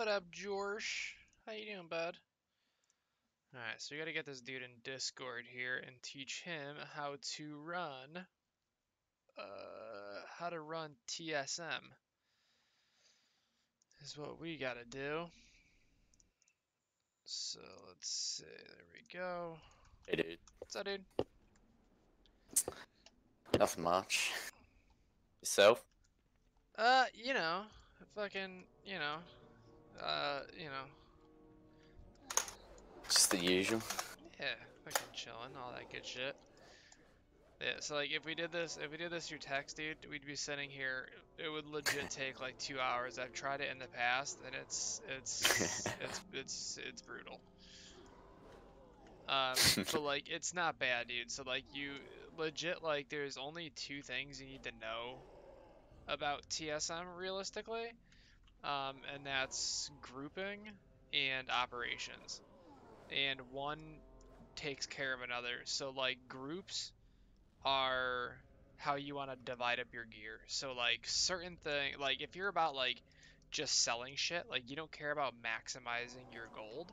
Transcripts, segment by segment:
What up, George? How you doing, bud? Alright, so we gotta get this dude in Discord here and teach him how to run TSM is what we gotta do. So let's see, there we go. Hey, dude. What's up, dude? Nothing much. Yourself? You know, fucking, you know, Just the usual. yeah, fucking chilling, all that good shit. Yeah, so like if we did this through text, dude, we'd be sitting here. It would legit take like 2 hours. I've tried it in the past, and it's brutal. But like it's not bad, dude. So like you legit like there's only two things you need to know about TSM realistically, and that's grouping and operations, and one takes care of another. So like groups are how you want to divide up your gear. So like certain thing, like if you're about like just selling shit, like you don't care about maximizing your gold,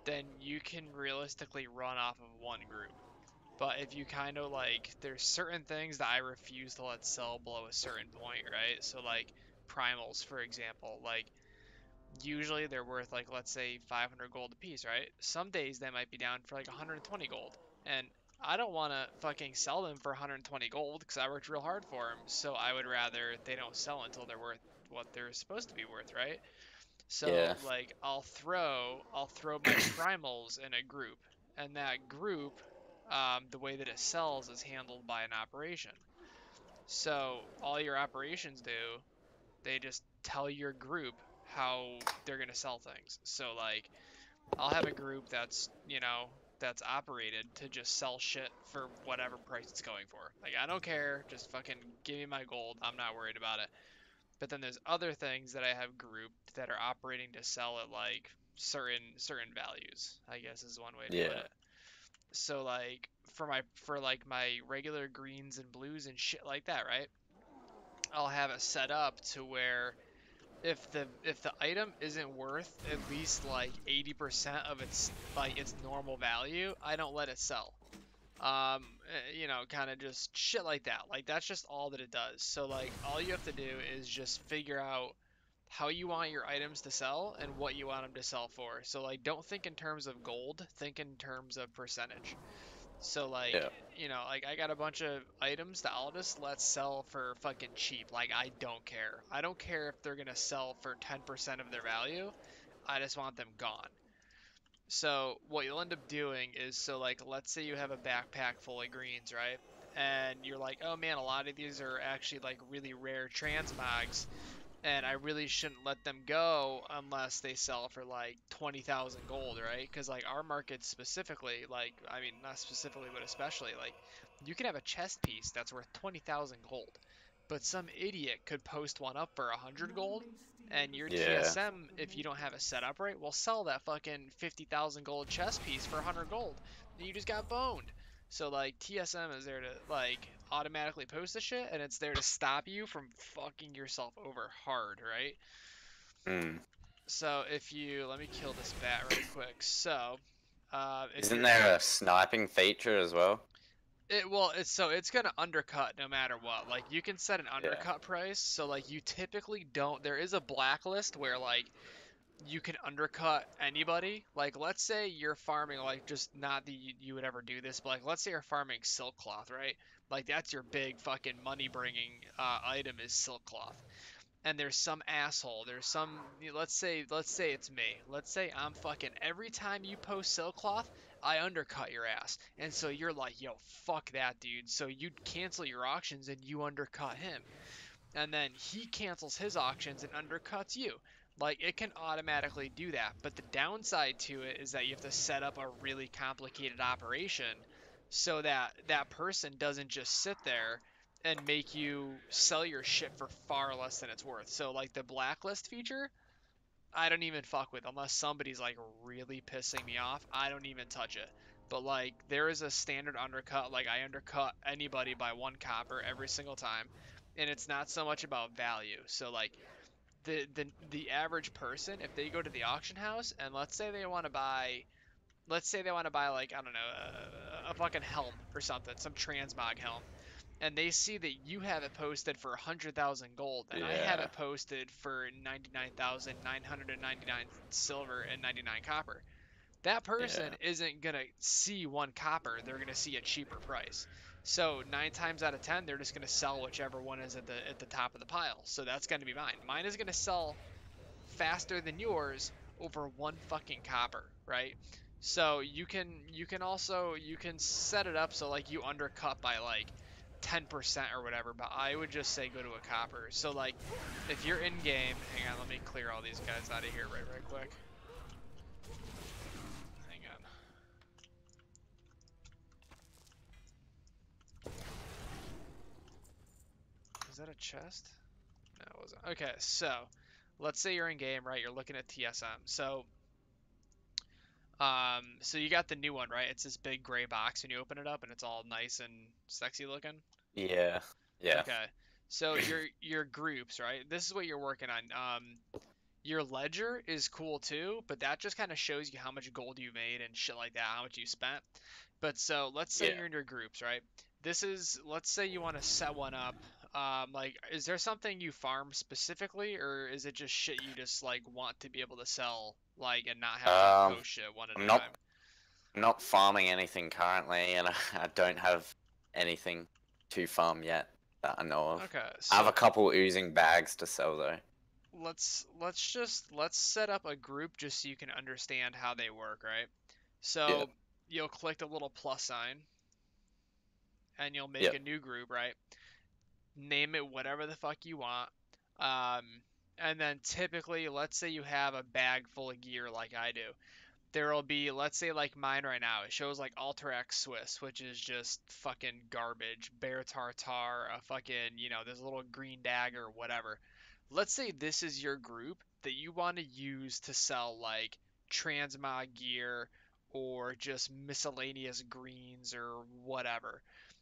then you can realistically run off of one group. But if you kind of like, there's certain things that I refuse to let sell below a certain point, right? So like primals, for example, like usually they're worth like let's say 500 gold a piece, right? Some days they might be down for like 120 gold, and I don't want to fucking sell them for 120 gold because I worked real hard for them. So I would rather they don't sell until they're worth what they're supposed to be worth, right? Yeah. So like I'll throw my primals in a group, and that group, the way that it sells is handled by an operation. So all your operations do, they just tell your group how they're gonna sell things. So like I'll have a group that's operated to just sell shit for whatever price it's going for. Like I don't care, just fucking give me my gold. I'm not worried about it. But then there's other things that I have grouped that are operating to sell at like certain values, I guess is one way to put Yeah. it. So like for my regular greens and blues and shit like that, right? I'll have it set up to where if the item isn't worth at least like 80% of its normal value, I don't let it sell. Kind of just shit like that. Like that's just all that it does. So like all you have to do is just figure out how you want your items to sell and what you want them to sell for. So like don't think in terms of gold, think in terms of percentage. So like, Yeah. like I got a bunch of items that I'll just let sell for fucking cheap. Like I don't care. I don't care if they're gonna sell for 10% of their value. I just want them gone. So what you'll end up doing is so like let's say you have a backpack full of greens, right? And you're like, oh man, a lot of these are actually like really rare transmogs, and I really shouldn't let them go unless they sell for like 20,000 gold, right? Because like our market specifically, like I mean not specifically but especially like you can have a chest piece that's worth 20,000 gold, but some idiot could post one up for 100 gold, and your Yeah. TSM, if you don't have it set up right, will sell that fucking 50,000 gold chest piece for 100 gold. And you just got boned. So like TSM is there to like automatically post the shit, and it's there to stop you from fucking yourself over hard, right? Hmm. So if you let me kill this bat right quick. So if Isn't you're there a sniping feature as well? it's gonna undercut no matter what. Like you can set an Yeah. undercut price, so like you typically don't. There is a blacklist where like you can undercut anybody. Like let's say you're farming like just not that you would ever do this, but like let's say you're farming silk cloth, right? Like that's your big fucking money bringing item is silk cloth. And there's some asshole, there's some let's say it's me. Let's say I'm fucking every time you post silk cloth, I undercut your ass. And so you're like, yo, fuck that dude. So you cancel your auctions and you undercut him, and then he cancels his auctions and undercuts you. Like it can automatically do that, but the downside to it is that you have to set up a really complicated operation so that that person doesn't just sit there and make you sell your shit for far less than it's worth. So like the blacklist feature, I don't even fuck with unless somebody's like really pissing me off. I don't even touch it. But like there is a standard undercut, like I undercut anybody by 1 copper every single time. And it's not so much about value. So like the average person, if they go to the auction house and let's say they want to buy like I don't know a fucking helm or something, some transmog helm, and they see that you have it posted for 100,000 gold and I have Yeah. it posted for 99,999 silver and 99 copper, that person Yeah. isn't going to see one copper. They're going to see a cheaper price. So 9 times out of 10, they're just going to sell whichever one is at the top of the pile. So that's going to be mine. Mine is going to sell faster than yours over one fucking copper, right? So you can set it up so like you undercut by like 10% or whatever, but I would just say go to a copper. So like if you're in game, hang on, let me clear all these guys out of here right quick. Hang on. Is that a chest? No, it wasn't. Okay, so let's say you're in game, right? You're looking at TSM. So you got the new one, right? It's this big gray box, and you open it up, and it's all nice and sexy looking. Yeah. Yeah. Okay, so your groups, right? This is what you're working on. Your ledger is cool too, but that just kind of shows you how much gold you made and shit like that, how much you spent. But so let's say Yeah. you're in your groups, right? Let's say you want to set one up. Like, is there something you farm specifically, or is it just shit you just like want to be able to sell, like, and not have to Um, post shit one at I'm a time? not farming anything currently, and I don't have anything to farm yet that I know of. Okay, I have so a couple oozing bags to sell though. let's set up a group just so you can understand how they work, right? Yeah. So you'll click the little plus sign, and you'll make Yeah. a new group, right? Name it whatever the fuck you want. Um, and then typically, let's say you have a bag full of gear like I do. There will be, let's say, like mine right now. It shows like Alterac Swiss, which is just fucking garbage. Bear Tartar, a fucking, there's a little green dagger, whatever. Let's say this is your group that you want to use to sell like transmog gear or just miscellaneous greens or whatever.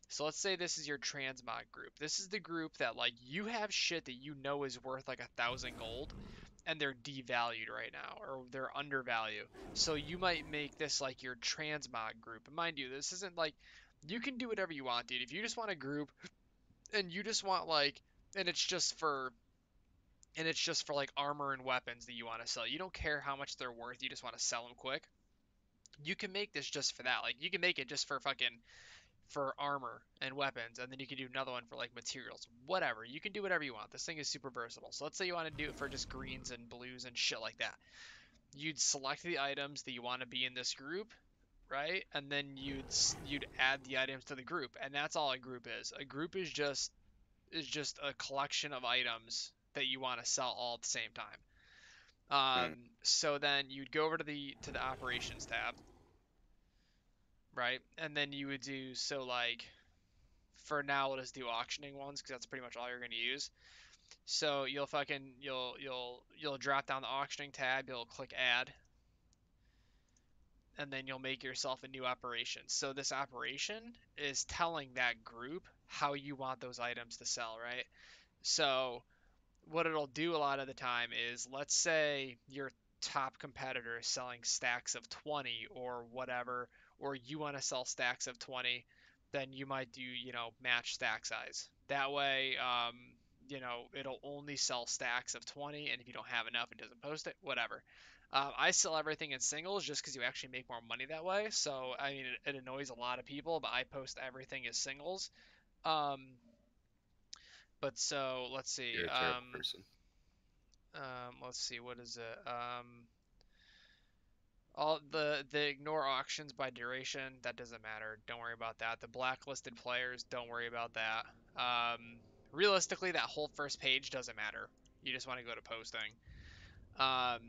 So let's say this is your transmog group. This is the group that like you have shit that you know is worth like 1,000 gold and they're devalued right now or they're undervalued. So you might make this like your transmog group. And mind you, this isn't like you can do whatever you want, dude. If you just want a group and you just want like and it's just for like armor and weapons that you want to sell. You don't care how much they're worth. You just want to sell them quick. You can make this just for that. Like you can make it just for fucking for armor and weapons, and then you can do another one for like materials. Whatever. You can do whatever you want. This thing is super versatile. So let's say you want to do it for just greens and blues and shit like that. You'd select the items that you want to be in this group, right? And then you'd add the items to the group, and that's all a group is. A group is just a collection of items that you want to sell all at the same time. Mm. So then you'd go over to the operations tab, right? And then you would do so like for now we'll just do auctioning ones because that's pretty much all you're going to use. So you'll fucking you'll drop down the auctioning tab, you'll click add, and then you'll make yourself a new operation. So this operation is telling that group how you want those items to sell, right? So what it'll do a lot of the time is let's say your top competitor is selling stacks of 20 or whatever, or you want to sell stacks of 20, then you might do, match stack size. That way, it'll only sell stacks of 20, and if you don't have enough, it doesn't post it, whatever. I sell everything in singles just because you actually make more money that way. So, I mean, it annoys a lot of people, but I post everything as singles. Um, but so let's see. You're a terrible person. Let's see, what is it? All the ignore auctions by duration, that doesn't matter. Don't worry about that. The blacklisted players, don't worry about that. Realistically, that whole first page doesn't matter. You just want to go to posting. Um,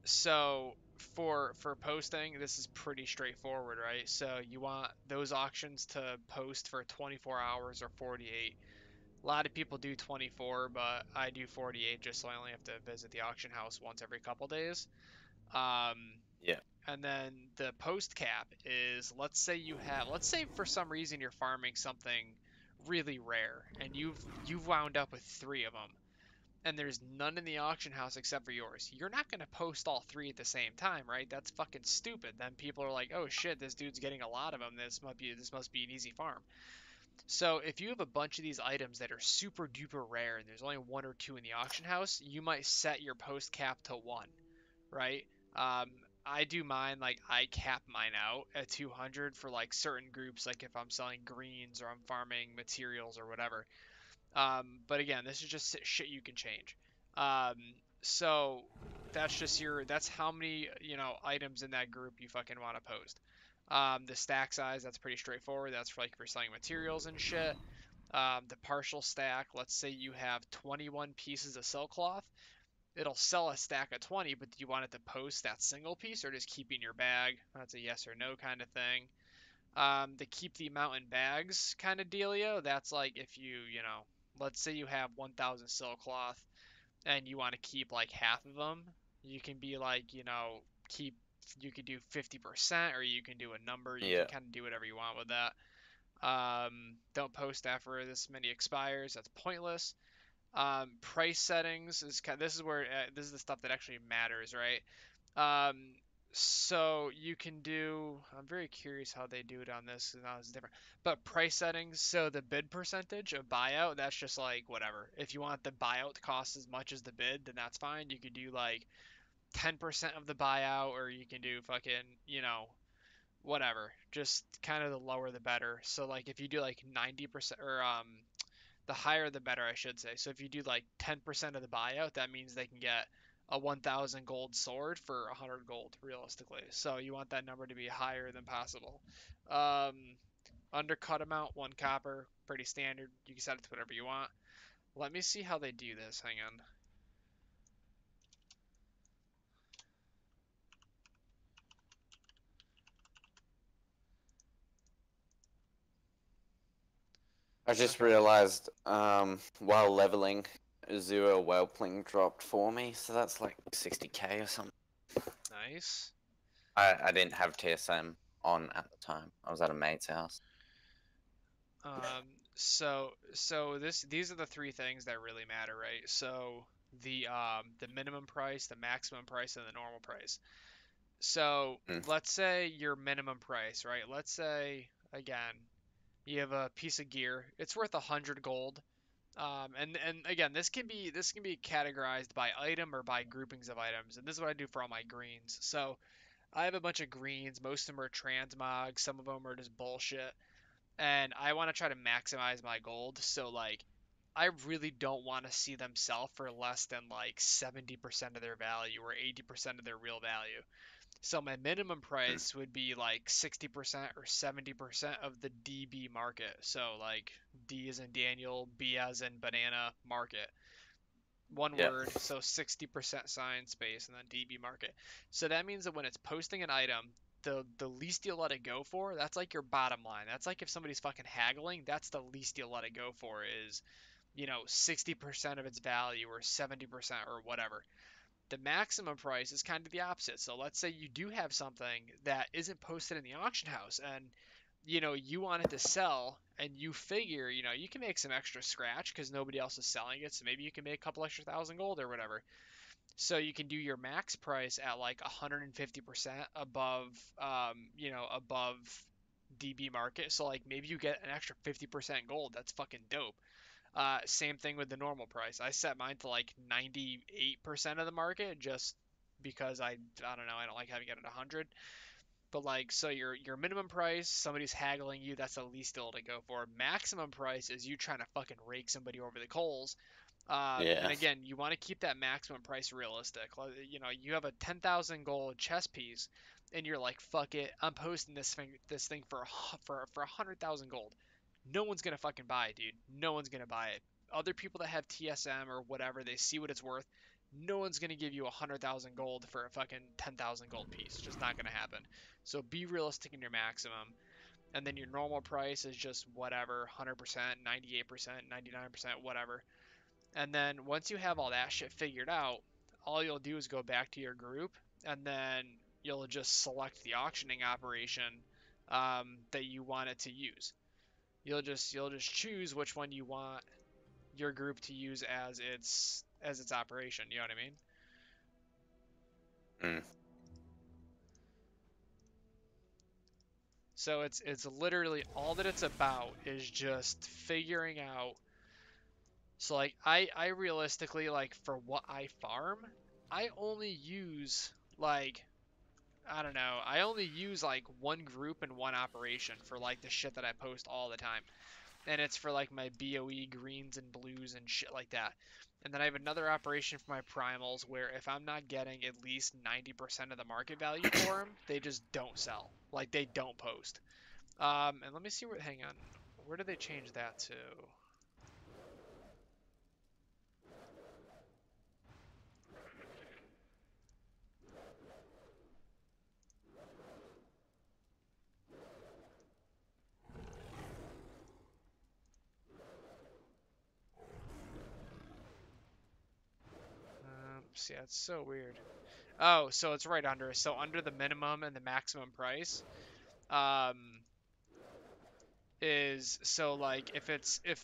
so for posting, this is pretty straightforward, right? So you want those auctions to post for 24 hours or 48. A lot of people do 24, but I do 48 just so I only have to visit the auction house once every couple days. Um, Yeah. and then the post cap is let's say for some reason you're farming something really rare and you've wound up with 3 of them. and there's none in the auction house except for yours, you're not going to post all three at the same time, right? That's fucking stupid. Then people are like, "Oh shit, this dude's getting a lot of them. This must be an easy farm." So if you have a bunch of these items that are super duper rare and there's only one or two in the auction house, you might set your post cap to one, right? Um, I do mine like I cap mine out at 200 for like certain groups, like if I'm selling greens or I'm farming materials or whatever. But again, this is just shit you can change. Um, so that's how many, items in that group you fucking want to post. The stack size, that's pretty straightforward. That's for like for selling materials and shit. The partial stack, let's say you have 21 pieces of silk cloth. It'll sell a stack of 20, but do you want it to post that single piece or just keep in your bag? That's a yes or no kind of thing. The keep the amount in bags kind of dealio. That's like if let's say you have 1,000 silk cloth and you want to keep like half of them, you can be like, keep, you could do 50% or you can do a number. You can Yeah. kind of do whatever you want with that. Don't post after this many expires. That's pointless. Price settings is this is where this is the stuff that actually matters, right? Um, so you can do. I'm very curious how they do it on this. Now it's different, but price settings. So the bid percentage of buyout, that's just like whatever. If you want the buyout to cost as much as the bid, then that's fine. You could do like 10% of the buyout, or you can do fucking, whatever. Just kind of the lower the better. So like if you do like 90% or the higher the better, I should say. So if you do like 10% of the buyout, that means they can get a 1,000 gold sword for 100 gold, realistically. So you want that number to be higher than possible. Um, Undercut amount, 1 copper, pretty standard. You can set it to whatever you want. Let me see how they do this. Hang on. I just Okay, realized while leveling, zero whelpling dropped for me, so that's like 60k or something. nice. I didn't have TSM on at the time. I was at a mate's house. Um, so these are the three things that really matter, right? So the minimum price, the maximum price, and the normal price. So Mm. let's say your minimum price, right? Let's say again you have a piece of gear. It's worth 100 gold. And again, this can be categorized by item or by groupings of items. And this is what I do for all my greens. So I have a bunch of greens. Most of them are transmog. Some of them are just bullshit. And I want to try to maximize my gold. So like, I really don't want to see them sell for less than like 70% of their value or 80% of their real value. So my minimum Mm. price would be like 60% or 70% of the DB market. So like D as in Daniel, B as in banana market. One Yeah. word, so 60% sign space and then DB market. So that means that when it's posting an item, the least you'll let it go for, that's like your bottom line. That's like if somebody's fucking haggling, that's the least you'll let it go for is, 60% of its value or 70% or whatever. The maximum price is kind of the opposite. So let's say you do have something that isn't posted in the auction house and you want it to sell and you figure, you can make some extra scratch because nobody else is selling it. So maybe you can make a couple extra thousand gold or whatever. So you can do your max price at like 150% above, above DB market. So like maybe you get an extra 50% gold. That's fucking dope. Same thing with the normal price. I set mine to like 98% of the market just because I don't know, I don't like having it at 100. But like, so your minimum price, somebody's haggling you, that's the least they'll to go for. Maximum price is you trying to fucking rake somebody over the coals. And Yeah. again, you want to keep that maximum price realistic. You have a 10,000 gold chess piece, and you're like, fuck it, I'm posting this thing for 100,000 gold. No one's gonna fucking buy it, dude. No one's gonna buy it. Other people that have TSM or whatever, they see what it's worth. No one's gonna give you 100,000 gold for a fucking 10,000 gold piece. It's just not gonna happen. So be realistic in your maximum, and then your normal price is just whatever, 100%, 98%, 99%, whatever. And then once you have all that shit figured out, all you'll do is go back to your group, and then you'll just select the auctioning operation that you want it to use. You'll just choose which one you want your group to use as its as its operation. You know what I mean? Mm. So it's literally all that it's about is just figuring out. So like I realistically, like, for what I farm, I only use like, I don't know, I only use like one group and one operation for like the shit that I post all the time. And it's for like my BOE greens and blues and shit like that. And then I have another operation for my primals where if I'm not getting at least 90% of the market value for them, they just don't sell. Like, they don't post. And let me see where, hang on, where did they change that to? Yeah, it's so weird. Oh, so it's right under. So under the minimum and the maximum price, um, is so like if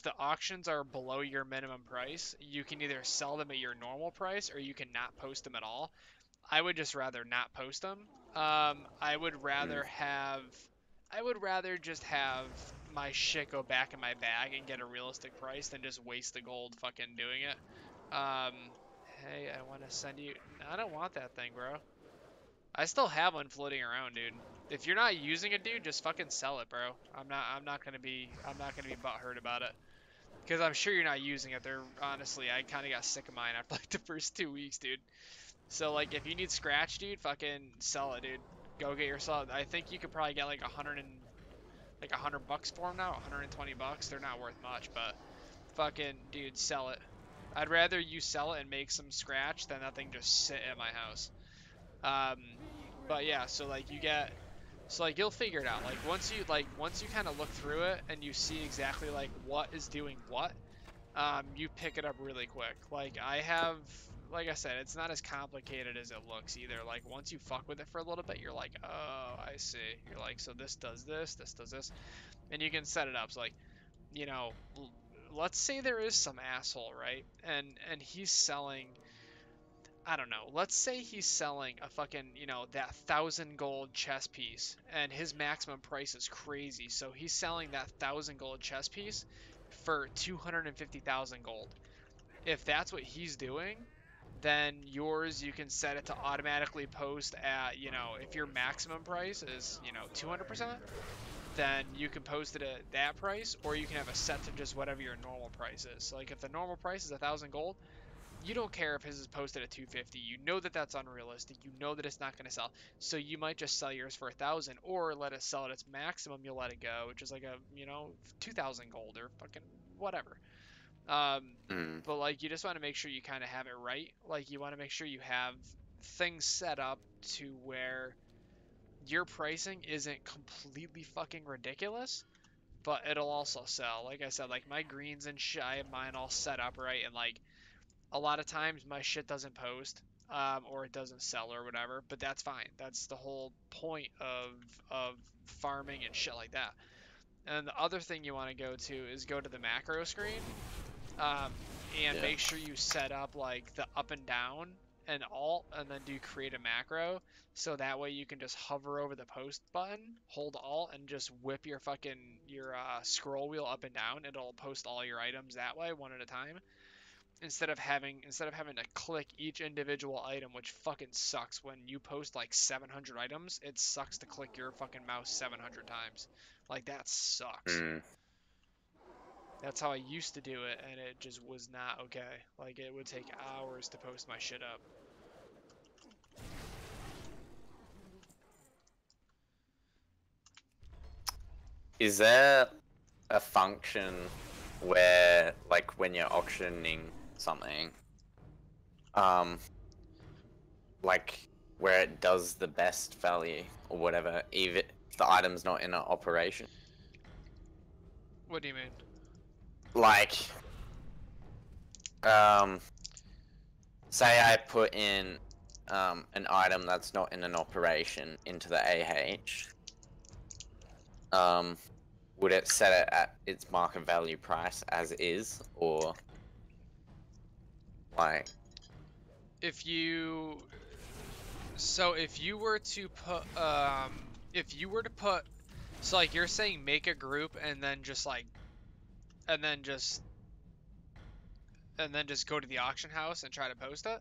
the auctions are below your minimum price, you can either sell them at your normal price or you can not post them at all. I would just rather not post them. I would Mm. rather have, I would rather just have my shit go back in my bag and get a realistic price than just waste the gold fucking doing it. Um, hey, I want to send you. I don't want that thing, bro. I still have one floating around, dude. If you're not using it, dude, just fucking sell it, bro. I'm not gonna be butthurt about it. Because I'm sure you're not using it. They're honestly, I kind of got sick of mine after like the first 2 weeks, dude. So like, if you need scratch, dude, fucking sell it, dude. Go get yourself. I think you could probably get like 100 bucks for them now. 120 bucks. They're not worth much, but fucking dude, sell it. I'd rather you sell it and make some scratch than that thing just sit at my house. Um, but yeah, so like you get, so like you'll figure it out. Once you kind of look through it and you see exactly like what is doing what, you pick it up really quick. Like I have, like I said, it's not as complicated as it looks either. Like once you fuck with it for a little bit, you're like, oh, I see. You're like, so this does this, this does this, and you can set it up. So like, you know, let's say there is some asshole, right? And he's selling, I don't know. Let's say he's selling a fucking, that 1,000 gold chess piece, and his maximum price is crazy. So he's selling that 1,000 gold chess piece for 250,000 gold. If that's what he's doing, then yours, you can set it to automatically post at, if your maximum price is, 200%, then you can post it at that price, or you can have it set to just whatever your normal price is. So like if the normal price is 1,000 gold, you don't care if his is posted at 250. You know that that's unrealistic. You know that it's not going to sell. So you might just sell yours for 1,000, or let it sell at its maximum. You'll let it go, which is like a 2,000 gold or fucking whatever. Um, Mm. but like you just want to make sure you kind of have it right. Like you want to make sure you have things set up to where your pricing isn't completely fucking ridiculous, but it'll also sell. Like I said, like my greens and shit, I have mine all set up right, and like a lot of times my shit doesn't post, or it doesn't sell or whatever, but that's fine. That's the whole point of farming and shit like that. And the other thing you want to go to is go to the macro screen, um, and Yeah. make sure you set up like the up and down and alt, and then do create a macro. So that way you can just hover over the post button, hold alt, and just whip your scroll wheel up and down. It'll post all your items that way, one at a time, instead of having to click each individual item, which fucking sucks. When you post like 700 items, it sucks to click your fucking mouse 700 times. Like that sucks. Mm. That's how I used to do it, and it just was not okay. Like it would take hours to post my shit up. Is there a function where, like, when you're auctioning something, um, like, where it does the best value or whatever, even if the item's not in an operation? What do you mean? Like, um, say I put in an item that's not in an operation into the AH, would it set it at its market value price as is, or Like, If you so if you were to put so like you're saying make a group and then just like and then just and then just go to the auction house and try to post it.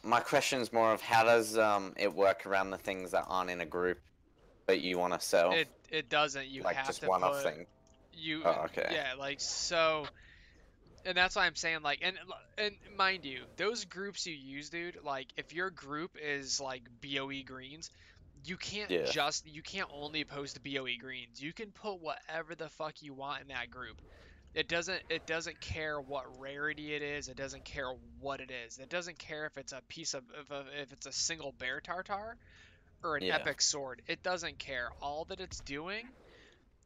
my question's more of how does it work around the things that aren't in a group that you want to sell? It doesn't. You Like have just to one-off put thing. you Oh, okay. yeah, like so and that's why I'm saying like and mind you, those groups you use, dude, like if your group is like BOE greens, Yeah. you can't only post BOE greens. You can put whatever the fuck you want in that group. It doesn't care what rarity it is. It doesn't care what it is. It doesn't care if it's a piece of if it's a single bear tartar or an Yeah. epic sword. It doesn't care. All that it's doing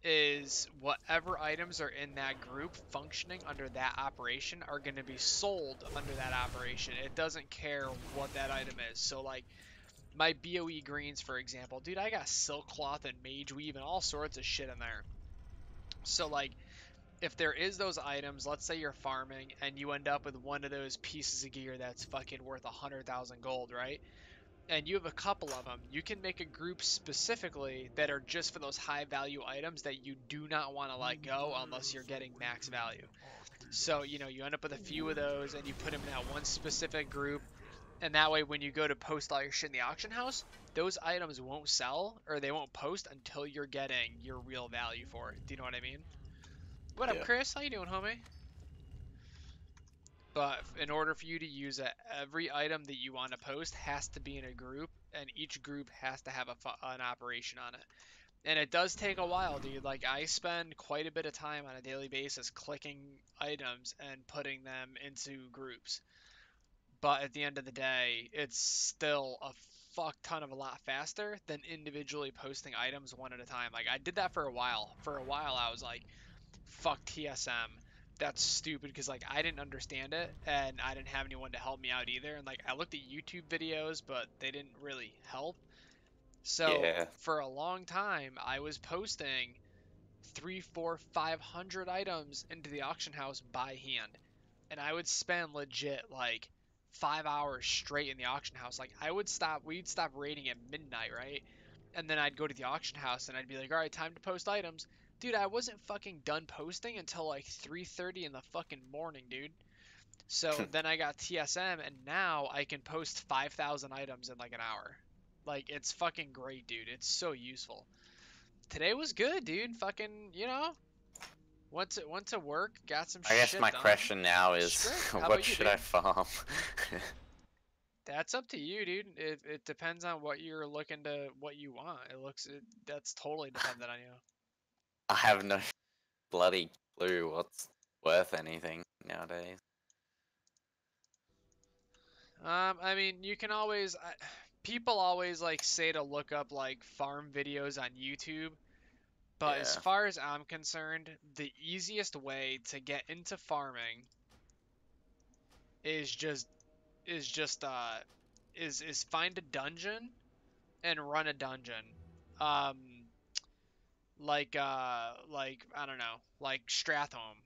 is whatever items are in that group functioning under that operation are going to be sold under that operation. It doesn't care what that item is. So like my BOE greens, for example, dude, I got silk cloth and mage weave and all sorts of shit in there. So like if there is those items, let's say you're farming and you end up with one of those pieces of gear that's fucking worth 100,000 gold, right? And you have a couple of them, you can make a group specifically that are just for those high value items that you do not want to let go unless you're getting max value. So, you know, you end up with a few of those and you put them in that one specific group. And that way, when you go to post all your shit in the auction house, those items won't sell or they won't post until you're getting your real value for it. Do you know what I mean? What up, Yeah. Chris? How you doing, homie? But in order for you to use it, every item that you want to post has to be in a group, and each group has to have an operation on it. And it does take a while, dude. Like, I spend quite a bit of time on a daily basis clicking items and putting them into groups. But at the end of the day, it's still a fuck ton of a lot faster than individually posting items one at a time. Like, I did that for a while. For a while, I was like, fuck TSM. That's stupid because like I didn't understand it and I didn't have anyone to help me out either. And like I looked at YouTube videos, but they didn't really help. So Yeah. for a long time, I was posting three, four, 500 items into the auction house by hand, and I would spend legit like 5 hours straight in the auction house. Like we'd stop raiding at midnight, right? And then I'd go to the auction house and I'd be like, all right, time to post items. Dude, I wasn't fucking done posting until like 3:30 in the fucking morning, dude. So then I got TSM and now I can post 5,000 items in like an hour. Like it's fucking great, dude. It's so useful. Today was good, dude. Fucking, you know, went to work, got some I guess shit my done. question now is, Straight. How what about you, should I dude? farm? That's up to you, dude. It depends on what you're looking to, what you want. That's totally dependent on you. I have no bloody clue what's worth anything nowadays. I mean, you can always, people always like say to look up like farm videos on YouTube, but as Yeah. far as I'm concerned, the easiest way to get into farming is just is just is find a dungeon and run a dungeon. Um, like I don't know, like Stratholme.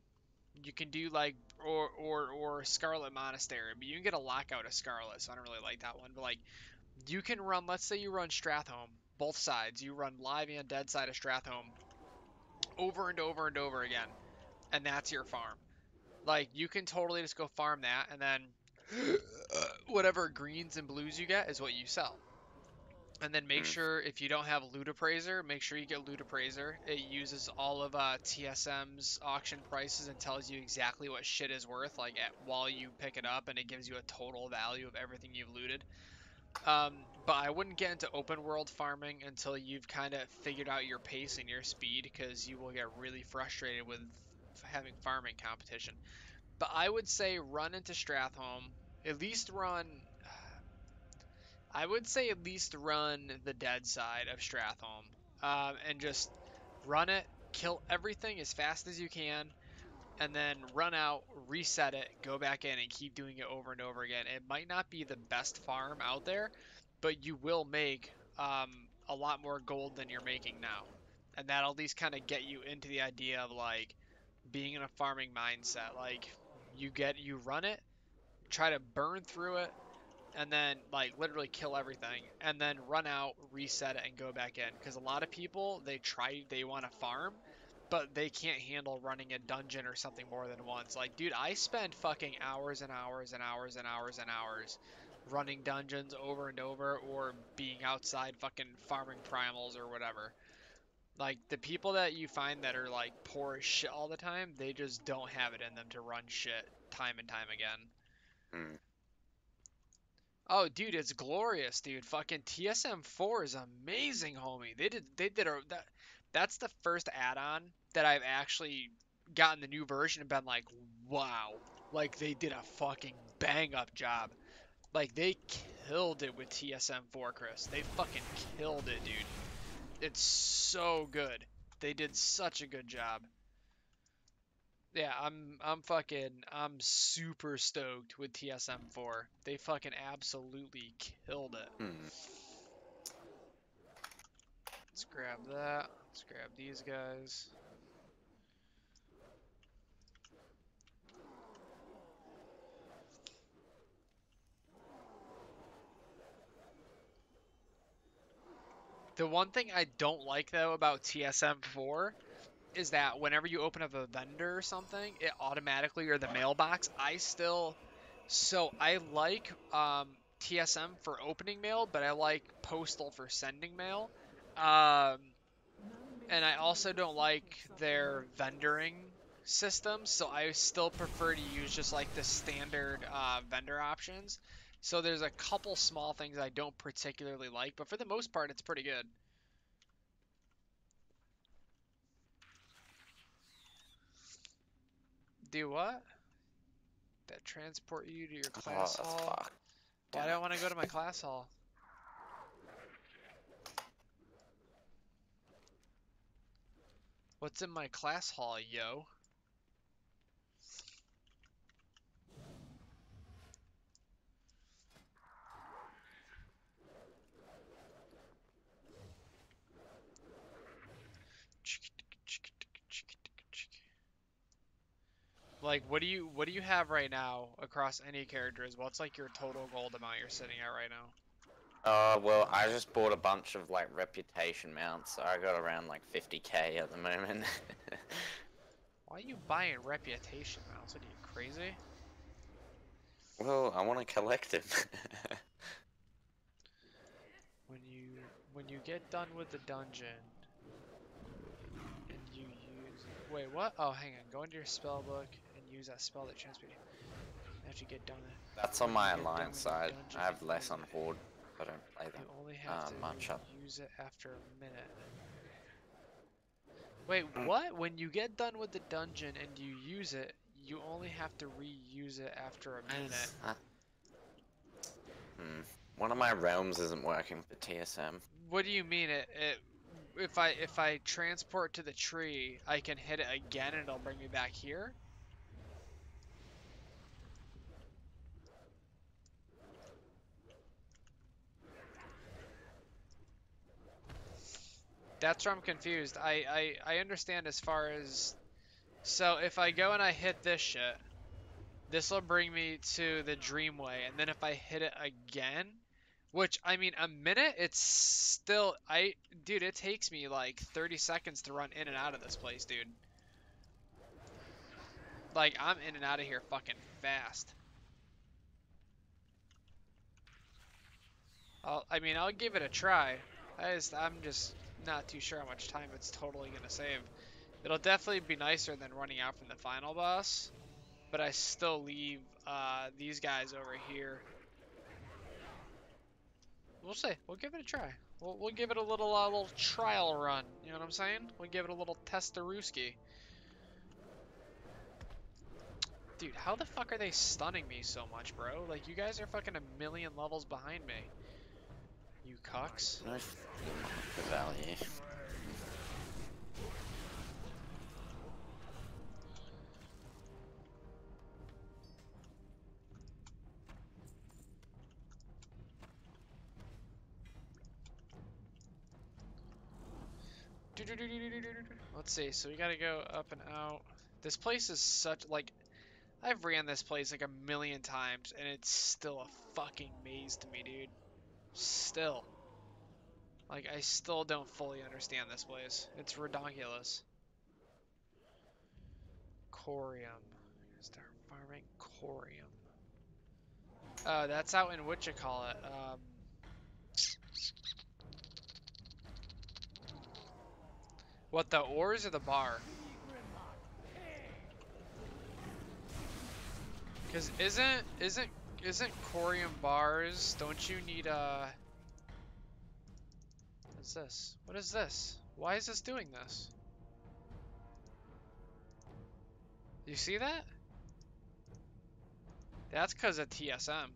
You can do like or Scarlet Monastery, but you can get a lockout of Scarlet, so I don't really like that one. But like you can run, let's say you run Stratholme, both sides. You run live and dead side of Stratholme over and over and over again, and that's your farm. Like you can totally just go farm that, and then whatever greens and blues you get is what you sell. And then make Mm. sure if you don't have Loot Appraiser, make sure you get Loot Appraiser. It uses all of TSM's auction prices and tells you exactly what shit is worth, like while you pick it up, and it gives you a total value of everything you've looted. But I wouldn't get into open world farming until you've kind of figured out your pace and your speed, because you will get really frustrated with having farming competition. But I would say run into Stratholme, at least run I would say at least run the dead side of Stratholme, and just run it, kill everything as fast as you can, and then run out, reset it, go back in, and keep doing it over and over again. It might not be the best farm out there, but you will make a lot more gold than you're making now, and that'll at least kind of get you into the idea of like being in a farming mindset. Like You run it, try to burn through it, and then like literally kill everything, and then run out, reset it, and go back in. Because a lot of people they want to farm, but they can't handle running a dungeon or something more than once. Like, dude, I spend fucking hours and hours and hours and hours and hours running dungeons over and over, or being outside fucking farming primals or whatever. Like, the people that you find that are like poor as shit all the time, they just don't have it in them to run shit time and time again. Mm. Oh, dude, it's glorious, dude. Fucking TSM4 is amazing, homie. That's the first add-on that I've actually gotten the new version and been like, wow. Like, they did a fucking bang up job. Like, they killed it with TSM4, Chris. They fucking killed it, dude. It's so good. They did such a good job. Yeah, I'm super stoked with TSM4. They fucking absolutely killed it. Mm. Let's grab that. Let's grab these guys. The one thing I don't like though about TSM4 is that whenever you open up a vendor or something, it automatically, or the mailbox, I like TSM for opening mail, but I like Postal for sending mail. Um, and I also don't like their vendoring system, so I still prefer to use just like the standard vendor options. So there's a couple small things I don't particularly like, but for the most part, it's pretty good. Do what? That transport you to your Oh, class that's hall? fucked. Why Damn do I it. want to go to my class hall? What's in my class hall, yo? Like, what do you have right now across any characters? What's like your total gold amount you're sitting at right now? Well, I just bought a bunch of like reputation mounts, so I got around like 50k at the moment. Why are you buying reputation mounts? What are you, crazy? Well, I want to collect them. When you when you get done with the dungeon and you use wait, what? Oh, hang on. Go into your spell book and use that spell that transmits you. After you get done with That's on when you my get done alliance with your side. dungeon I have and less use on it. Horde. I don't play You them only have to much up. use it after a minute. Wait, what? When you get done with the dungeon and you use it, you only have to reuse it after a minute. Hmm. One of my realms isn't working for TSM. What do you mean if I transport to the tree, I can hit it again and it'll bring me back here? That's where I'm confused. I understand as far as so if I go and I hit this shit, this will bring me to the Dreamway, and then if I hit it again, which I mean a minute, it's still dude, it takes me like 30 seconds to run in and out of this place, dude. Like I'm in and out of here fucking fast. I'll give it a try. I'm just not too sure how much time it's totally gonna save. It'll definitely be nicer than running out from the final boss, but I still leave these guys over here. We'll see. We'll give it a try. We'll give it a little trial run. You know what I'm saying? We'll give it a little testaruski. Dude, how the fuck are they stunning me so much, bro? Like, you guys are fucking a million levels behind me. You cucks. No the value. Let's see. So we gotta go up and out. This place is such like I've ran this place like a million times, and it's still a fucking maze to me, dude. Still. Like, I still don't fully understand this place. It's redonkulous. Corium. Start farming corium. That's out in what you call it. What, the ores or the bar? Cause isn't corium bars? Don't you need what's this? What is this? Why is this doing this? You see that? That's because of TSM.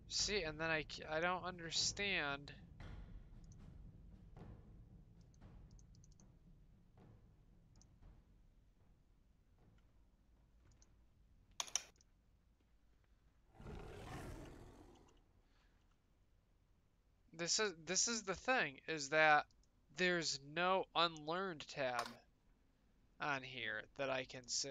See, and then I don't understand. This is the thing, is that there's no unlearned tab on here that I can see.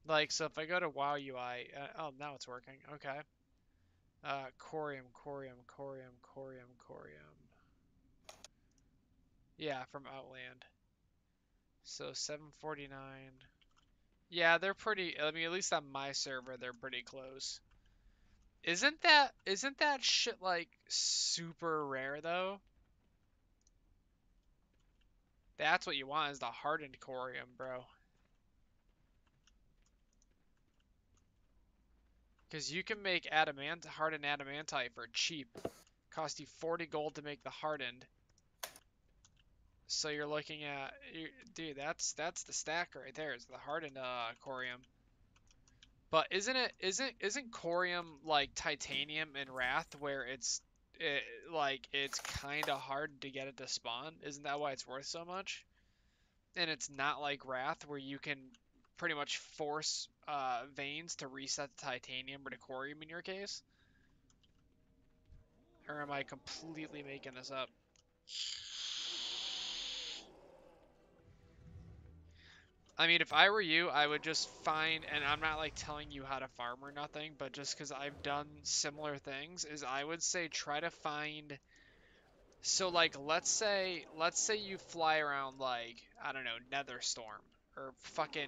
Like, so if I go to WoW UI, oh, now it's working. Okay. Corium, corium, corium, corium, corium. Yeah, from Outland. So 749. Yeah, they're pretty, I mean, at least on my server, they're pretty close. Isn't that shit like super rare though? That's what you want, is the hardened corium, bro. Because you can make hardened adamantite for cheap. Cost you 40 gold to make the hardened. So you're looking at, dude, that's the stack right there. It's the hardened corium. But isn't corium like titanium in Wrath, where it's kind of hard to get it to spawn? Isn't that why it's worth so much? And it's not like Wrath, where you can pretty much force veins to reset the titanium or the corium in your case. Or am I completely making this up? I mean, if I were you, I would just find, and I'm not like telling you how to farm or nothing, but just because I've done similar things, is I would say try to find. So like, let's say you fly around like, I don't know, Netherstorm or fucking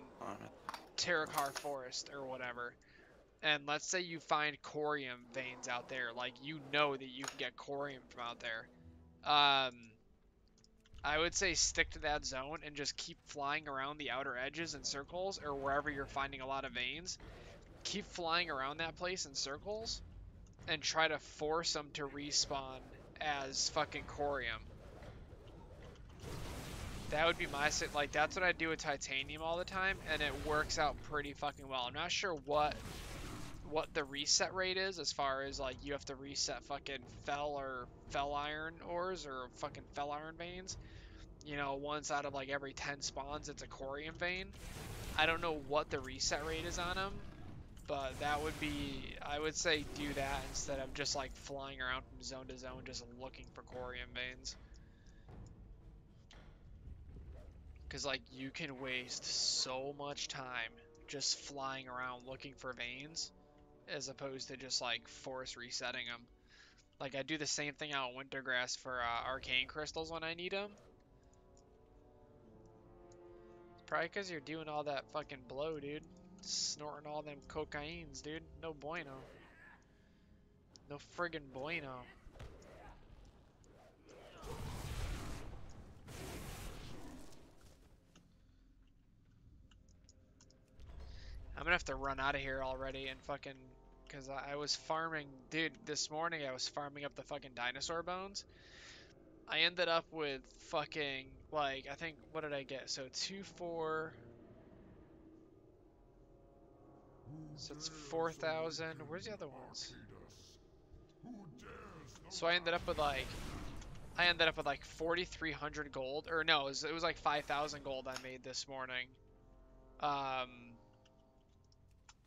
Terracar Forest or whatever, and let's say you find corium veins out there, like you know that you can get corium from out there. Um, I would say stick to that zone and just keep flying around the outer edges in circles, or wherever you're finding a lot of veins. Keep flying around that place in circles and try to force them to respawn as fucking corium. That would be like, that's what I do with titanium all the time, and it works out pretty fucking well. I'm not sure what the reset rate is, as far as like you have to reset fucking fel iron ores or fucking fel iron veins. You know, once out of like every 10 spawns, it's a corium vein. I don't know what the reset rate is on them, but that would be, I would say do that instead of just like flying around from zone to zone just looking for corium veins. Because like you can waste so much time just flying around looking for veins as opposed to just like force resetting them. Like I do the same thing out in Wintergrass for arcane crystals when I need them. Probably because you're doing all that fucking blow, dude. Snorting all them cocaines, dude. No bueno. No friggin' bueno. I'm gonna have to run out of here already and fucking... Because I was farming... Dude, this morning I was farming up the fucking dinosaur bones. I ended up with fucking... Like, I think... What did I get? So 2, 4... So it's 4,000. Where's the other ones? So I ended up with like I ended up with like 4,300 gold, or no, it was like 5,000 gold I made this morning. Off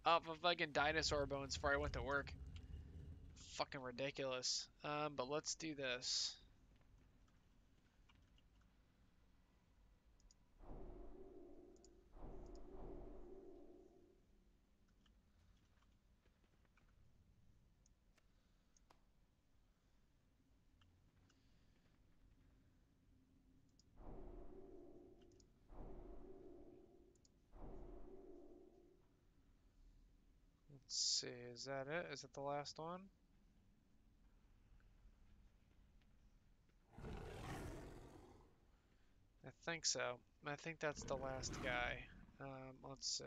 of fucking dinosaur bones before I went to work. Fucking ridiculous. But let's do this. Let's see, is that it? Is it the last one? I think so. I think that's the last guy. Let's see.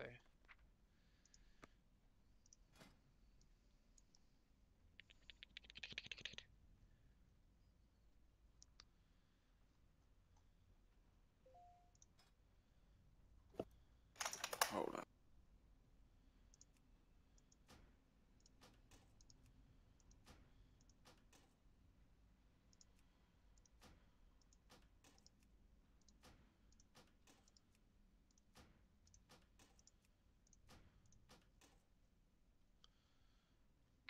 Hold on.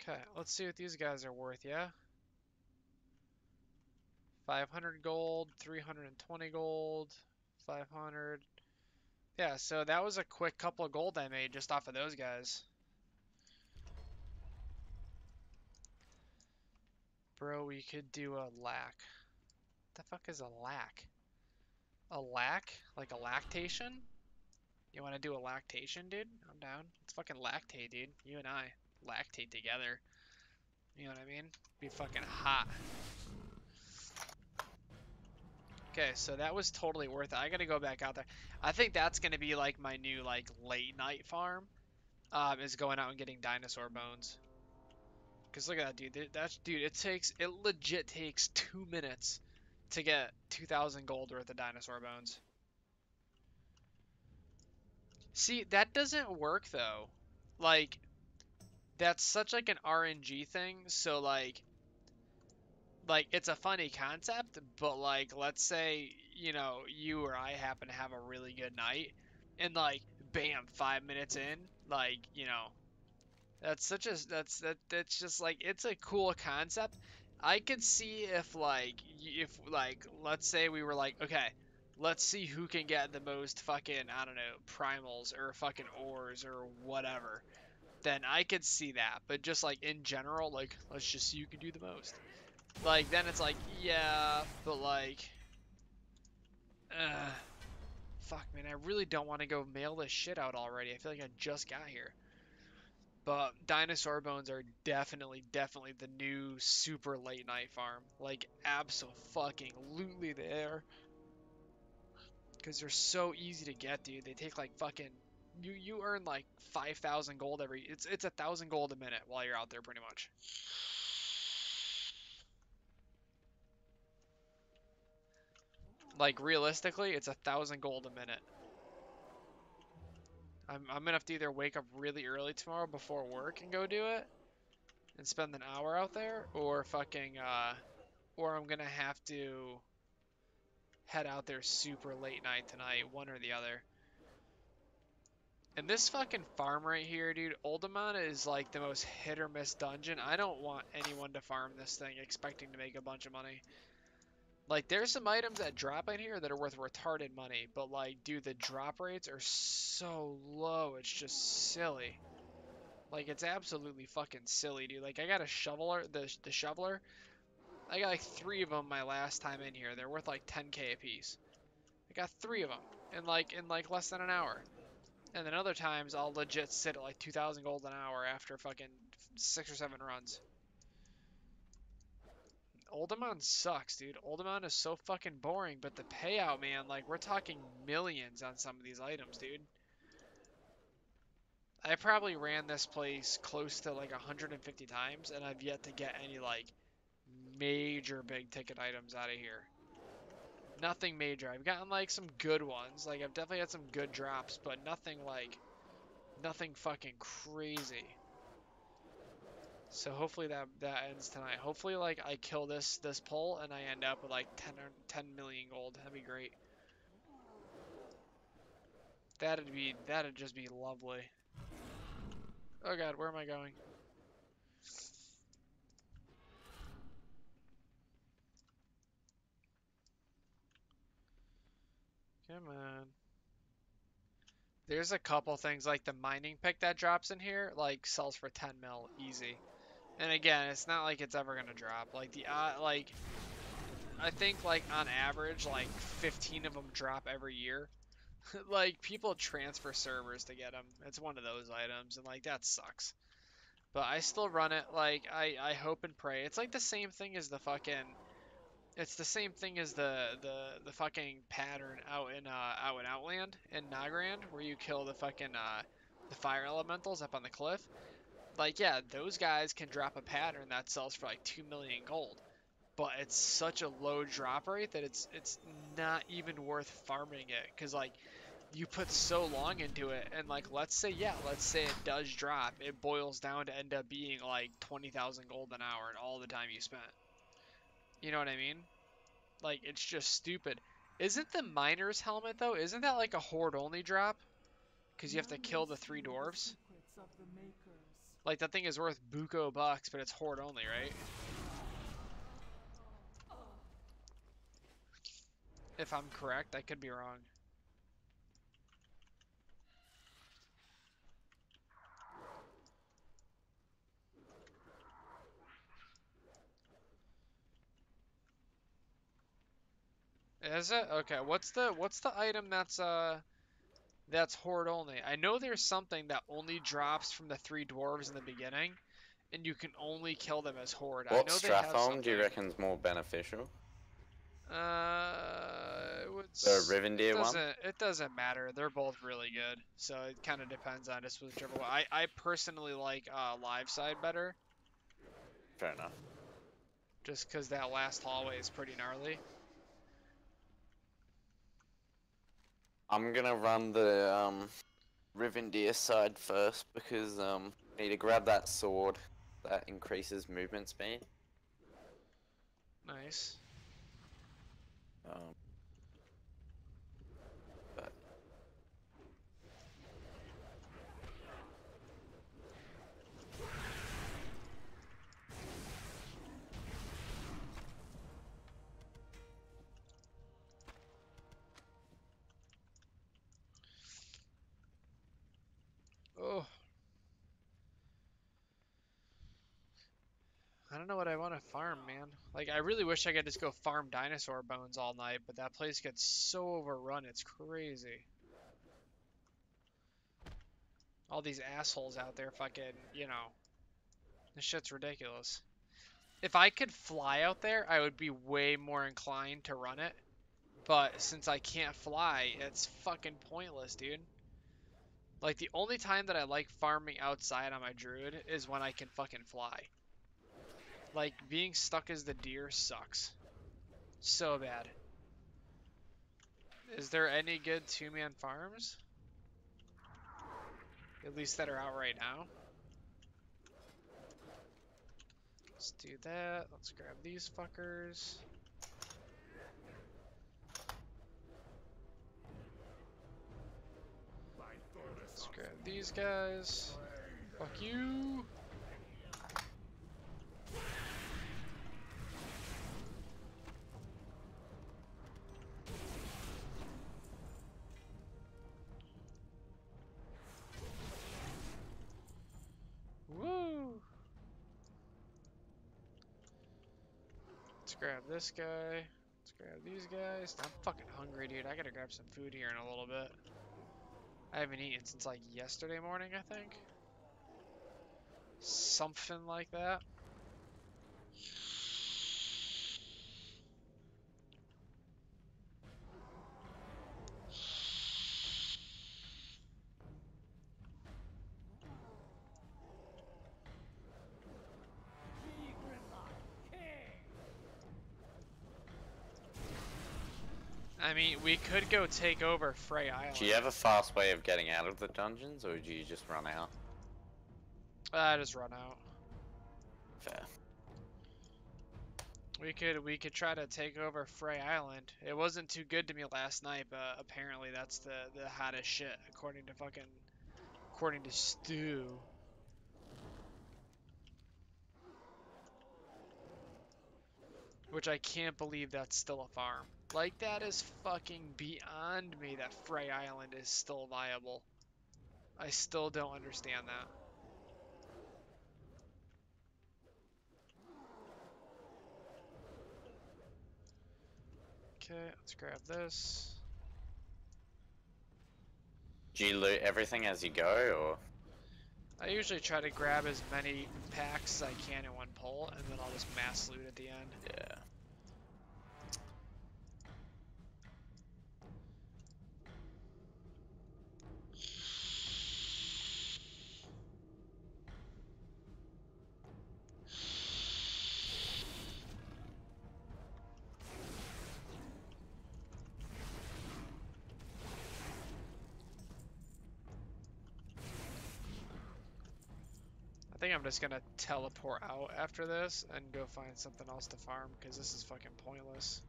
Okay, let's see what these guys are worth, yeah? 500 gold, 320 gold, 500. Yeah, so that was a quick couple of gold I made just off of those guys. Bro, we could do a lac. What the fuck is a lac? A lac? Like a lactation? You want to do a lactation, dude? I'm down. Let's fucking lactate, dude. You and I. Lactate together. You know what I mean? Be fucking hot. Okay, so that was totally worth it. I gotta go back out there. I think that's gonna be like my new like late night farm. Is going out and getting dinosaur bones. Cause look at that, dude. Dude. It legit takes 2 minutes to get 2,000 gold worth of dinosaur bones. See, that doesn't work though. Like, that's such like an RNG thing. So like it's a funny concept, but like let's say, you or I happen to have a really good night and like bam, 5 minutes in, like, that's such a that's just like it's a cool concept. I could see if like let's say we were like, okay, let's see who can get the most fucking, I don't know, primals or fucking ores or whatever. Then I could see that. But just like in general, like let's just see who can do the most. Like, then it's like, yeah, but like, uh, fuck, man, I really don't want to go mail this shit out already. I feel like I just got here. But dinosaur bones are definitely the new super late night farm. Like, absolutely there. Because they're so easy to get, dude. They take like fucking, you earn like 5,000 gold it's 1,000 gold a minute while you're out there pretty much. Like, realistically, it's 1,000 gold a minute. I'm gonna have to either wake up really early tomorrow before work and go do it and spend an hour out there, or or I'm gonna have to head out there super late night tonight, one or the other. And this fucking farm right here, dude, Uldaman is like the most hit or miss dungeon. I don't want anyone to farm this thing expecting to make a bunch of money. Like, there's some items that drop in here that are worth retarded money, but like, dude, the drop rates are so low, it's just silly. Like, it's absolutely fucking silly, dude. Like, I got a shoveler, the shoveler. I got like 3 of them my last time in here. They're worth like 10k a piece. I got 3 of them in like less than an hour. And then other times I'll legit sit at like 2,000 gold an hour after fucking 6 or 7 runs. Uldaman sucks, dude. Uldaman is so fucking boring, but the payout, man, like we're talking millions on some of these items, dude. I probably ran this place close to like 150 times, and I've yet to get any like major big ticket items out of here. Nothing major. I've gotten like some good ones. Like I've definitely had some good drops, but nothing fucking crazy. So hopefully that ends tonight. Hopefully like I kill this pull and I end up with like 10 million gold. That'd be great. That'd just be lovely. Oh god, where am I going? Come on. There's a couple things like the mining pick that drops in here, like sells for 10 mil easy. And again, it's not like it's ever gonna drop. Like like I think like on average like 15 of them drop every year. Like people transfer servers to get them. It's one of those items, and like that sucks. But I still run it. Like I hope and pray. It's like the same thing as the fucking. It's the same thing as the fucking pattern out in Outland in Nagrand where you kill the fucking the fire elementals up on the cliff. Like yeah, those guys can drop a pattern that sells for like 2 million gold. But it's such a low drop rate that it's not even worth farming it because like you put so long into it and like let's say it does drop, it boils down to end up being like 20,000 gold an hour and all the time you spent. You know what I mean? Like it's just stupid. Isn't the miner's helmet though? Isn't that like a horde only drop? Because you have to kill the three dwarves. Like that thing is worth buco bucks, but it's horde only, right? If I'm correct, I could be wrong. Is it? Okay, what's the item that's horde only? I know there's something that only drops from the three dwarves in the beginning, and you can only kill them as horde. I What know they have Stratholme do you something. reckon's more beneficial? The It Rivendell one? doesn't matter. They're both really good, so it kind of depends on just whichever one. I personally like live side better, Fair enough. just because that last hallway is pretty gnarly. I'm gonna run the Rivendell side first because I need to grab that sword that increases movement speed. Nice. Um, but Oh, I don't know what I want to farm, man. Like, I really wish I could just go farm dinosaur bones all night, but that place gets so overrun, it's crazy. All these assholes out there fucking, this shit's ridiculous. If I could fly out there, I would be way more inclined to run it. But since I can't fly, it's fucking pointless, dude. Like, the only time that I like farming outside on my druid is when I can fucking fly. Like, being stuck as the deer sucks. So bad. Is there any good two-man farms? At least that are out right now. Let's do that. Let's grab these fuckers. Let's grab these guys. Fuck you. Woo! Let's grab this guy. Let's grab these guys. I'm fucking hungry, dude. I gotta grab some food here in a little bit. I haven't eaten since like yesterday morning, I think. Something like that. I mean, we could go take over Frey Island. do you have a fast way of getting out of the dungeons, or do you just run out? I just run out. We could try to take over Frey Island. It wasn't too good to me last night, but apparently that's the hottest shit according to Stu. Which I can't believe that's still a farm. Like that is fucking beyond me that Frey Island is still viable. I still don't understand that. Okay, let's grab this. Do you loot everything as you go, or? I usually try to grab as many packs as I can in one pull, and then I'll just mass loot at the end. Yeah. I think I'm just gonna teleport out after this and go find something else to farm, because this is fucking pointless.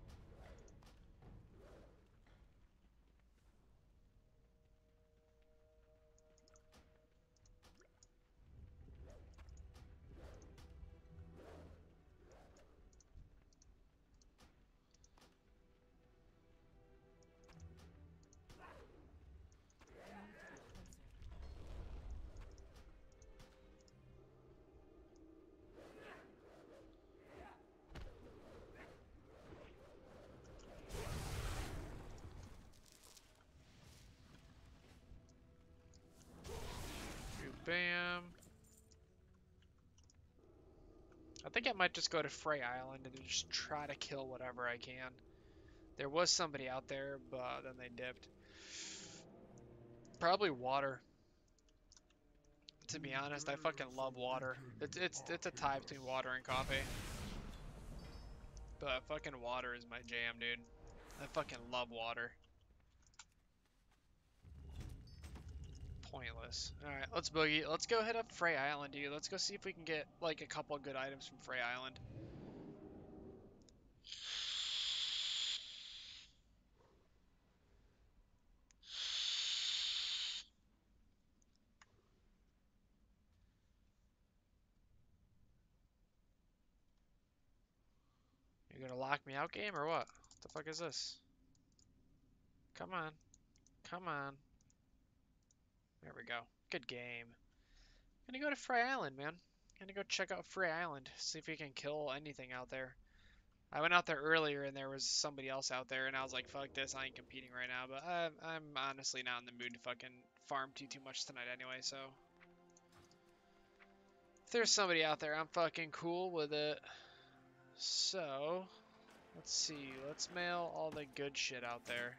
Bam. I think I might just go to Frey Island and just try to kill whatever I can. There was somebody out there, but then they dipped. Probably water. To be honest, I fucking love water. It's a tie between water and coffee. But fucking water is my jam, dude. I fucking love water. Pointless. Alright, let's boogie. Let's go hit up Frey Island, dude. Let's go see if we can get like a couple good items from Frey Island. You're gonna lock me out, game, or what? What the fuck is this? Come on. Come on. There we go. Good game. Gonna go to Frey Island, man. Gonna go check out Frey Island. See if we can kill anything out there. I went out there earlier and there was somebody else out there and I was like, fuck this, I ain't competing right now. But I'm honestly not in the mood to fucking farm too much tonight anyway, so. If there's somebody out there, I'm fucking cool with it. So, let's see. Let's mail all the good shit out there.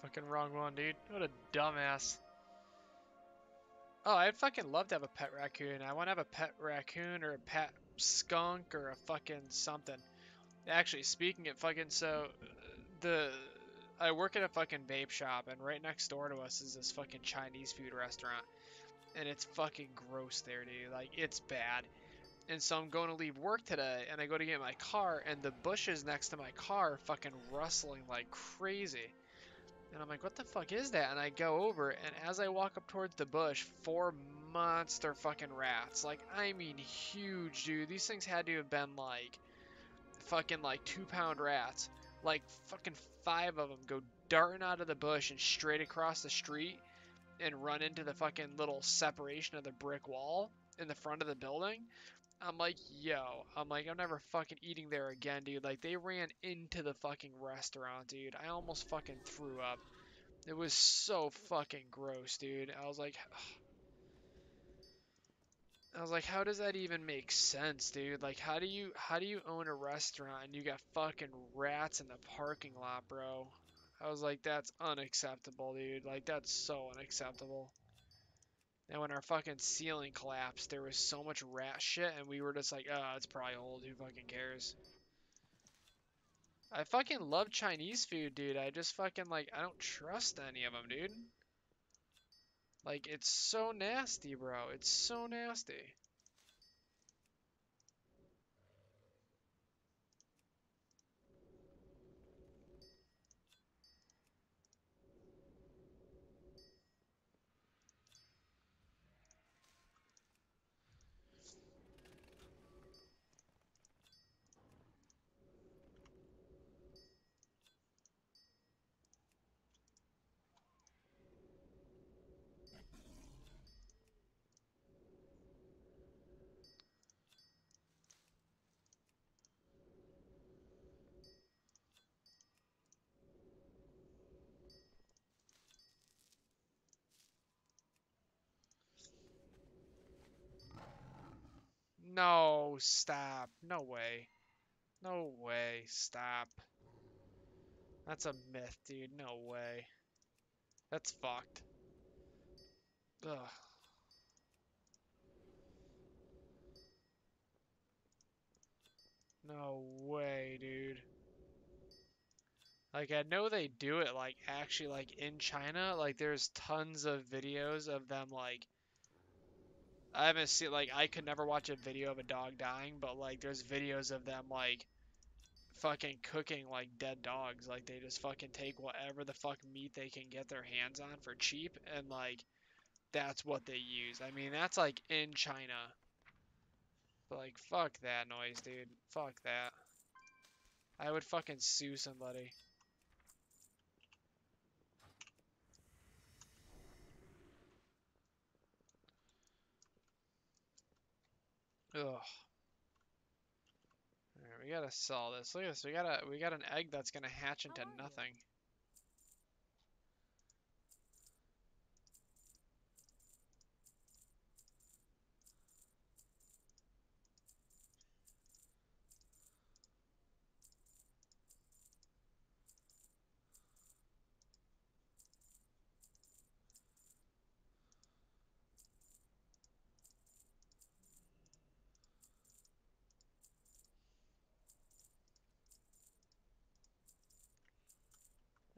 Fucking wrong one, dude. What a dumbass. Oh, I'd fucking love to have a pet raccoon. I want to have a pet raccoon or a pet skunk or a fucking something. Actually, speaking of fucking, so the I work at a fucking vape shop, and right next door to us is this fucking Chinese food restaurant, and it's fucking gross there, dude. Like, it's bad. And so I'm going to leave work today, and I go to get my car, and the bushes next to my car are fucking rustling like crazy. And I'm like, what the fuck is that? And I go over, and as I walk up towards the bush, 4 monster fucking rats. Like, I mean, huge, dude. These things had to have been like fucking like 2 pound rats. Like, fucking 5 of them go darting out of the bush and straight across the street and run into the fucking little separation of the brick wall in the front of the building. I'm like, yo, I'm like, I'm never fucking eating there again, dude. Like, they ran into the fucking restaurant, dude. I almost fucking threw up. It was so fucking gross, dude. I was like, how does that even make sense, dude? Like, how do you own a restaurant and you got fucking rats in the parking lot, bro? I was like, that's unacceptable, dude. Like, that's so unacceptable. And when our fucking ceiling collapsed, there was so much rat shit, and we were just like, oh, it's probably old. Who fucking cares? I fucking love Chinese food, dude. I just fucking, like, I don't trust any of them, dude. Like, it's so nasty, bro. It's so nasty. No, stop. No way. No way. Stop. That's a myth, dude. No way. That's fucked. Ugh. No way, dude. Like, I know they do it, like, actually, like, in China. Like, there's tons of videos of them, like, I haven't seen, like, I could never watch a video of a dog dying, but, like, there's videos of them, like, fucking cooking, like, dead dogs. Like, they just fucking take whatever the fuck meat they can get their hands on for cheap, and, like, that's what they use. I mean, that's, like, in China. But, like, fuck that noise, dude. Fuck that. I would fucking sue somebody. Ugh. Alright, we gotta sell this. Look at this. We got an egg that's gonna hatch into nothing.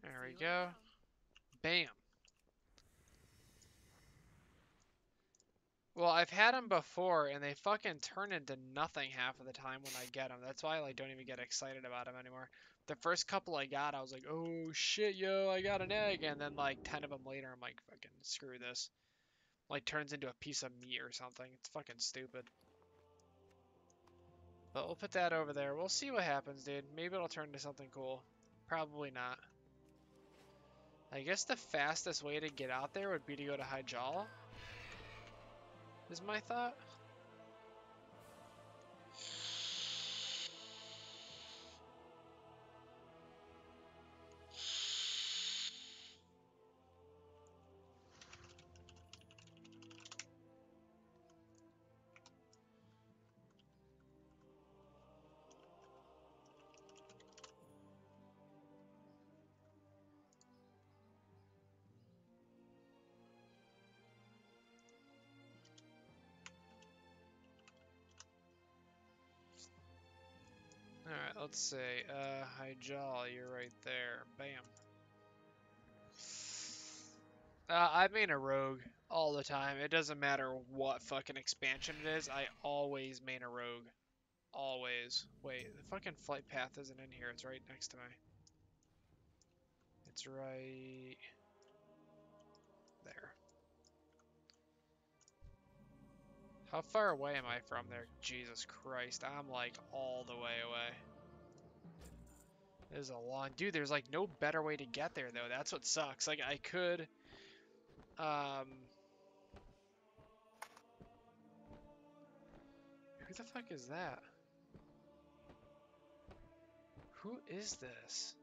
There we go. Bam. Well, I've had them before, and they fucking turn into nothing half of the time when I get them. That's why I like don't even get excited about them anymore. The first couple I got, I was like, oh shit, yo, I got an egg, and then like 10 of them later, I'm like, fucking screw this. Like turns into a piece of meat or something. It's fucking stupid. But we'll put that over there. We'll see what happens, dude. Maybe it'll turn into something cool. Probably not. I guess the fastest way to get out there would be to go to Hyjala, is my thought. let's see. Hyjal, you're right there. Bam. I main a rogue all the time. It doesn't matter what fucking expansion it is. I always main a rogue. Always. Wait, the fucking flight path isn't in here. It's right next to me. It's right there. How far away am I from there? Jesus Christ, I'm like all the way away. This is a long... Dude, there's like no better way to get there though. That's what sucks. Like I could... Who the fuck is that? Who is this?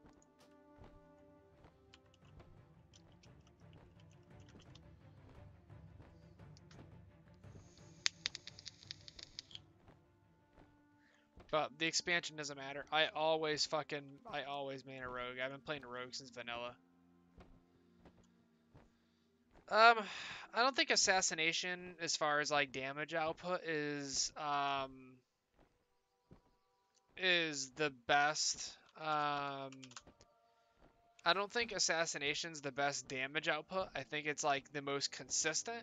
But the expansion doesn't matter. I always main a rogue. I've been playing rogue since vanilla. Um, I don't think assassination, as far as like damage output, is the best. I don't think assassination's the best damage output. I think it's like the most consistent.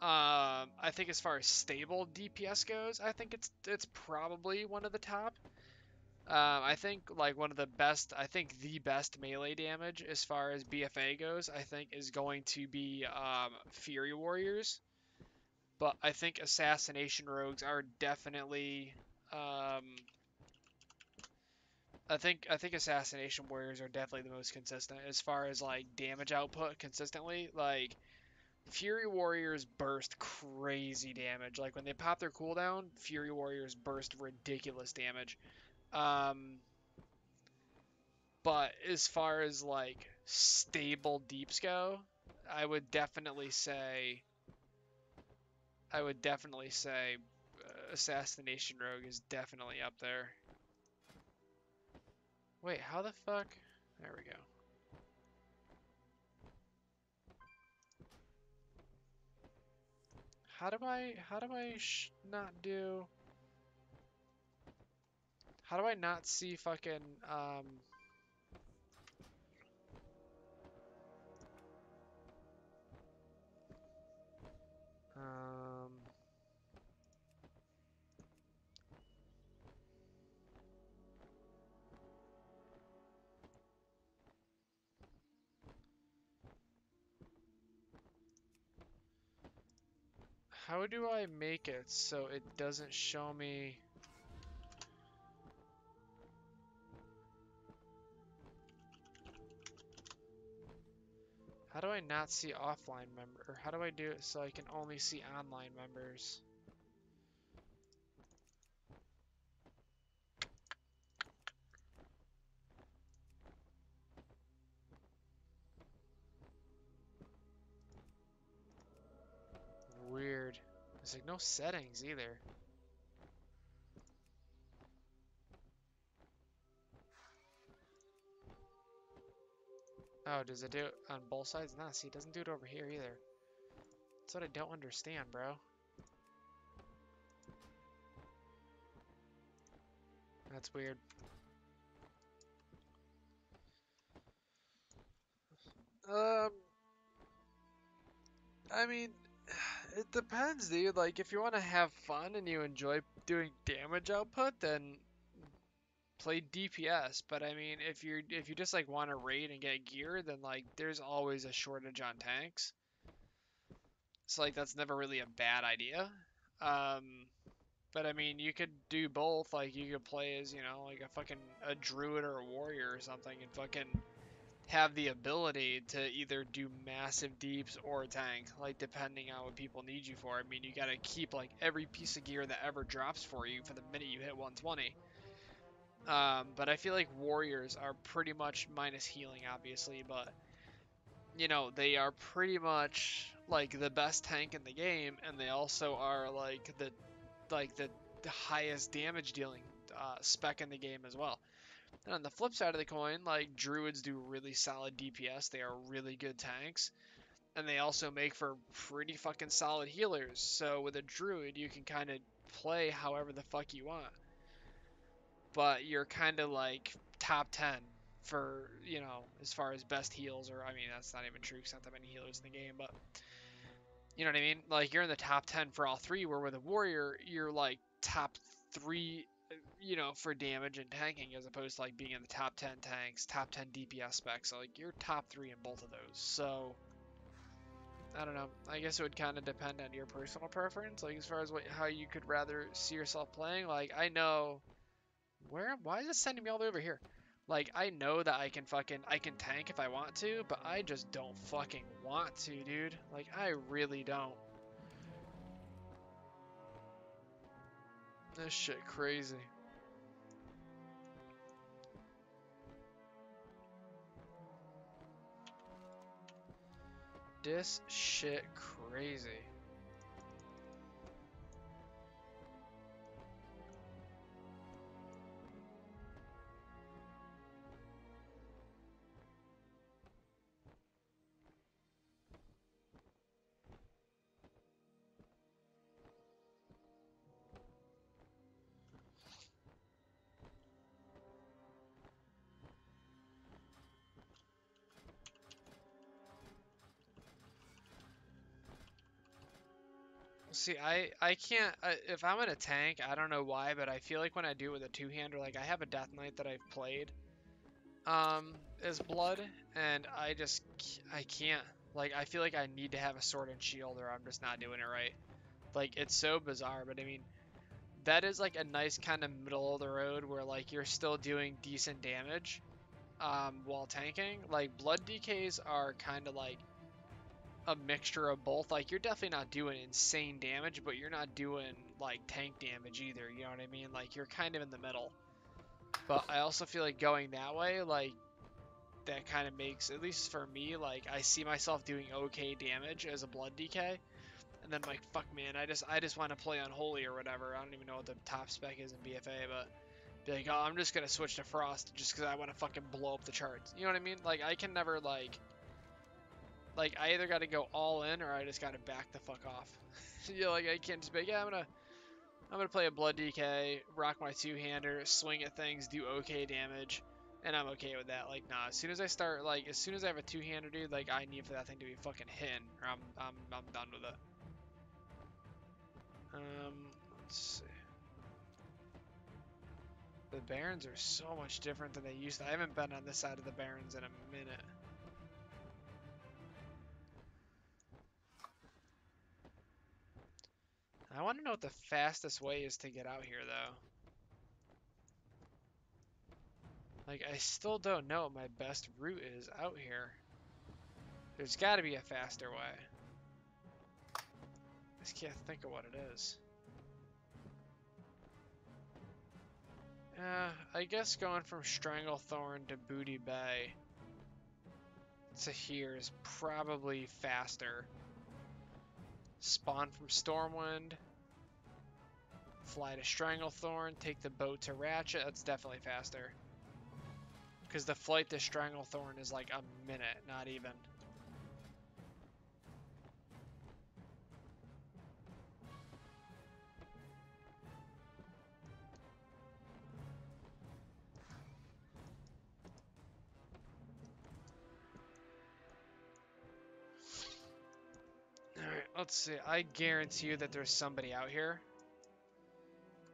I think as far as stable DPS goes, I think it's probably one of the top. I think like one of the best, I think the best melee damage as far as BFA goes, I think is going to be Fury Warriors. But I think Assassination Rogues are definitely, um, I think Assassination Warriors are definitely the most consistent as far as like damage output consistently. Like Fury Warriors burst crazy damage. Like when they pop their cooldown, Fury Warriors burst ridiculous damage. Um, But as far as like stable deeps go, I would definitely say I would definitely say Assassination Rogue is definitely up there. Wait, how the fuck? There we go. How do I not do how do I not see fucking um how do I make it so it doesn't show me? How do I not see offline member, or how do I do it so I can only see online members? Weird. There's like no settings either. Oh, does it do it on both sides? Nah, see, it doesn't do it over here either. That's what I don't understand, bro. That's weird. Um, I mean, it depends, dude. Like, if you want to have fun and you enjoy doing damage output, then play DPS. But I mean, if you just like want to raid and get gear, then like there's always a shortage on tanks. So like that's never really a bad idea. Um, But I mean, you could do both. Like you could play as, like a fucking a druid or a warrior or something, and fucking have the ability to either do massive deeps or tank, like depending on what people need you for. I mean, you gotta keep like every piece of gear that ever drops for you for the minute you hit 120. But I feel like warriors are pretty much minus healing, obviously, but they are pretty much like the best tank in the game, and they also are like the highest damage dealing spec in the game as well. And on the flip side of the coin, like druids do really solid DPS. They are really good tanks, and they also make for pretty fucking solid healers. So with a druid, you can kind of play however the fuck you want. but you're kind of like top 10 for, you know, as far as best heals, or I mean, that's not even true, 'cause not that many healers in the game, but you know what I mean? Like, you're in the top 10 for all three, where with a warrior, you're like top three, you know, for damage and tanking, as opposed to like being in the top 10 tanks, top 10 DPS specs. So, like, you're top three in both of those. So, I don't know. I guess it would kind of depend on your personal preference, like as far as how you could rather see yourself playing. Like, I know why is it sending me all the way over here? Like, I know that I can tank if I want to, but I just don't fucking want to, dude. Like, I really don't. This shit crazy. This shit crazy. See, I can't, if I'm in a tank, I don't know why, but I feel like when I do it with a two-hander, like, I have a Death Knight that I've played, as Blood, and I can't. Like, I feel like I need to have a sword and shield, or I'm just not doing it right. Like, it's so bizarre, but I mean, that is like a nice kind of middle of the road where, like, you're still doing decent damage, while tanking. Like, blood DKs are kind of like a mixture of both. Like, you're definitely not doing insane damage, but you're not doing like tank damage either. You know what I mean? Like, you're kind of in the middle. But I also feel like going that way, like, that kind of makes, at least for me, like, I see myself doing okay damage as a blood DK. And then I'm like, fuck, man, I just want to play Unholy or whatever. I don't even know what the top spec is in BFA, but be like, oh, I'm just gonna switch to Frost just because I want to fucking blow up the charts. You know what I mean? Like, I can never like I either got to go all in or I just got to back the fuck off. You know, like, I can't just be like, yeah, I'm gonna play a blood DK, rock my two-hander, swing at things, do okay damage, and I'm okay with that. Like, nah, as soon as I start, like, as soon as I have a two-hander, dude, like, I need for that thing to be fucking hitting, or I'm done with it. Let's see. The Barrens are so much different than they used to. I haven't been on this side of the Barrens in a minute. I want to know what the fastest way is to get out here, though. Like, I still don't know what my best route is out here. There's got to be a faster way. I just can't think of what it is. I guess going from Stranglethorn to Booty Bay to here is probably faster. Spawn from Stormwind, fly to Stranglethorn, take the boat to Ratchet. That's definitely faster. Because the flight to Stranglethorn is like a minute, not even. Alright, let's see. I guarantee you that there's somebody out here.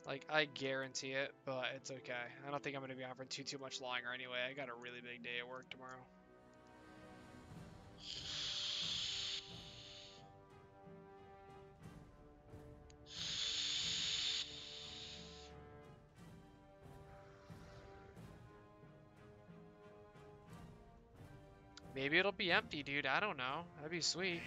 Like, I guarantee it, but it's okay. I don't think I'm going to be on for too much longer anyway. I got a really big day at work tomorrow. Maybe it'll be empty, dude. I don't know. That'd be sweet.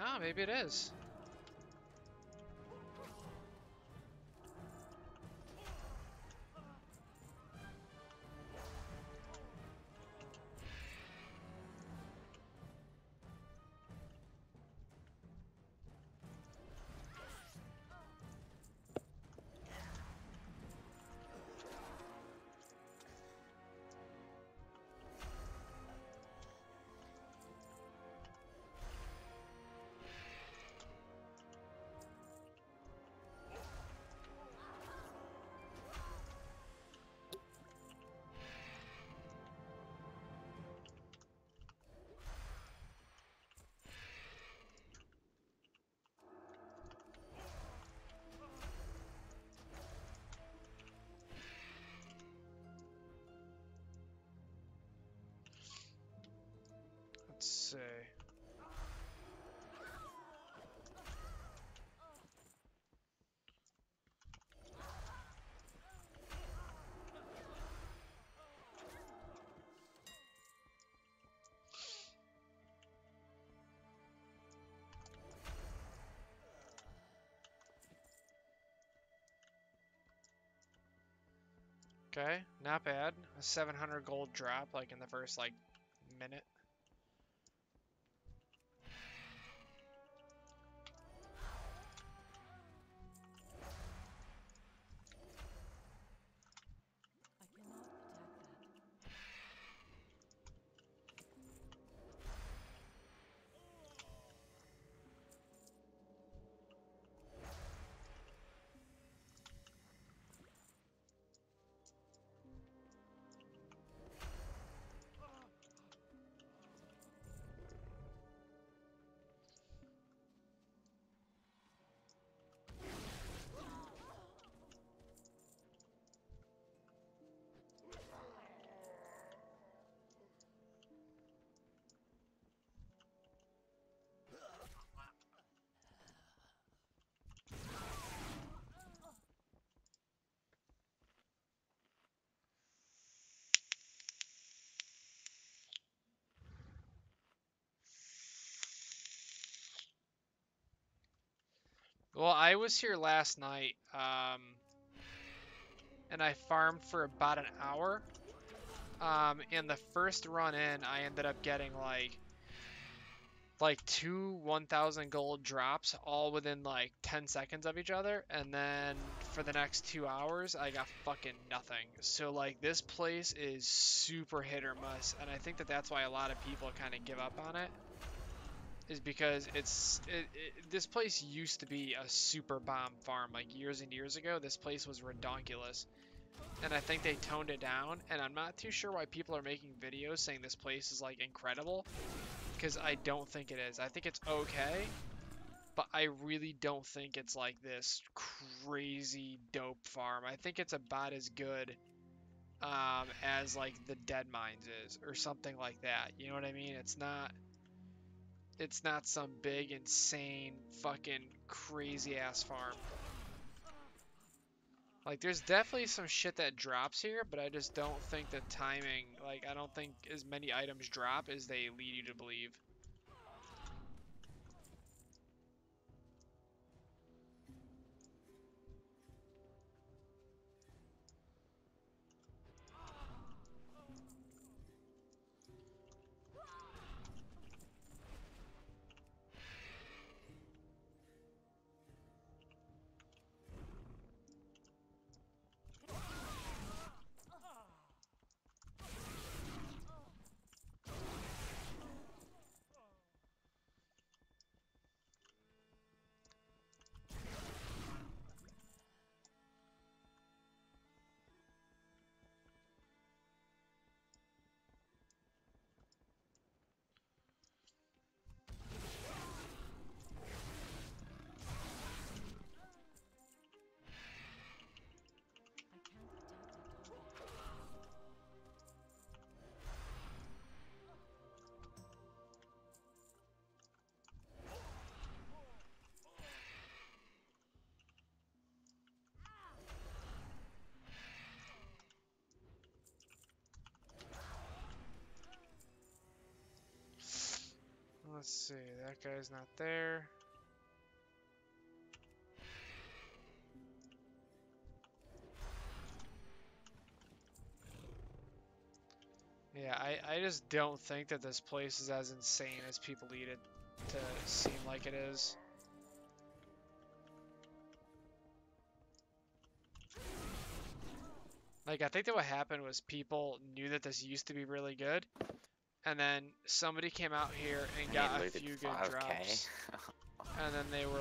Ah, maybe it is. Okay, not bad. A 700 gold drop like in the first like minute. Well, I was here last night, and I farmed for about an hour. And the first run in, I ended up getting like two 1,000 gold drops all within like 10 seconds of each other, and then for the next 2 hours I got fucking nothing. So like this place is super hit or miss, and I think that that's why a lot of people kind of give up on it, is because this place used to be a super bomb farm. Like years and years ago this place was redonkulous, and I think they toned it down, and I'm not too sure why people are making videos saying this place is like incredible, because I don't think it is. I think it's okay, but I really don't think it's like this crazy dope farm. I think it's about as good as like the Dead Mines is, or something like that. You know what I mean? It's not some big insane fucking crazy ass farm. Like there's definitely some shit that drops here, but I just don't think the timing, like I don't think as many items drop as they lead you to believe. Let's see, that guy's not there. Yeah, I just don't think that this place is as insane as people lead it to seem like it is. Like, I think that what happened was people knew that this used to be really good, and then somebody came out here and And got he a looted few good 5k. drops, and then they were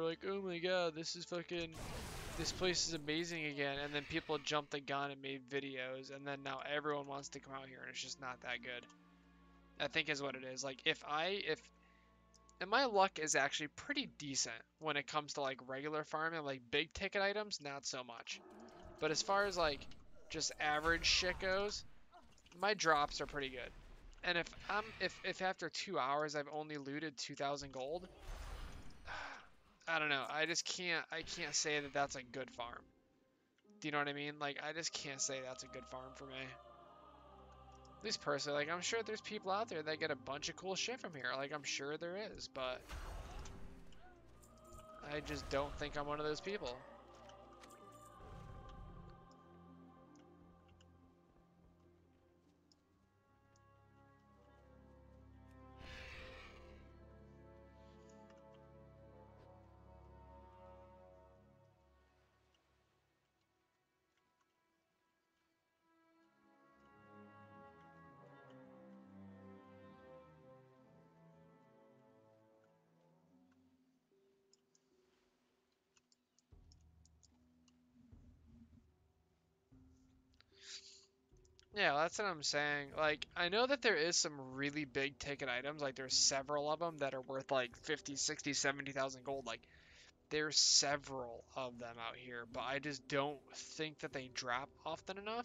like, oh my god, this place is amazing again, and then people jumped the gun and made videos, and then now everyone wants to come out here, and it's just not that good. I think is what it is. Like, and my luck is actually pretty decent when it comes to like regular farming, like big ticket items, not so much. But as far as like just average shit goes, my drops are pretty good. And if after 2 hours I've only looted 2,000 gold, I don't know. I can't say that that's a good farm. Do you know what I mean? Like I just can't say that's a good farm for me. At least personally, like I'm sure there's people out there that get a bunch of cool shit from here. Like I'm sure there is, but I just don't think I'm one of those people. Yeah, that's what I'm saying. Like, I know that there is some really big ticket items. Like, there's several of them that are worth like 50, 60, 70,000 gold. Like, there's several of them out here, but I just don't think that they drop often enough.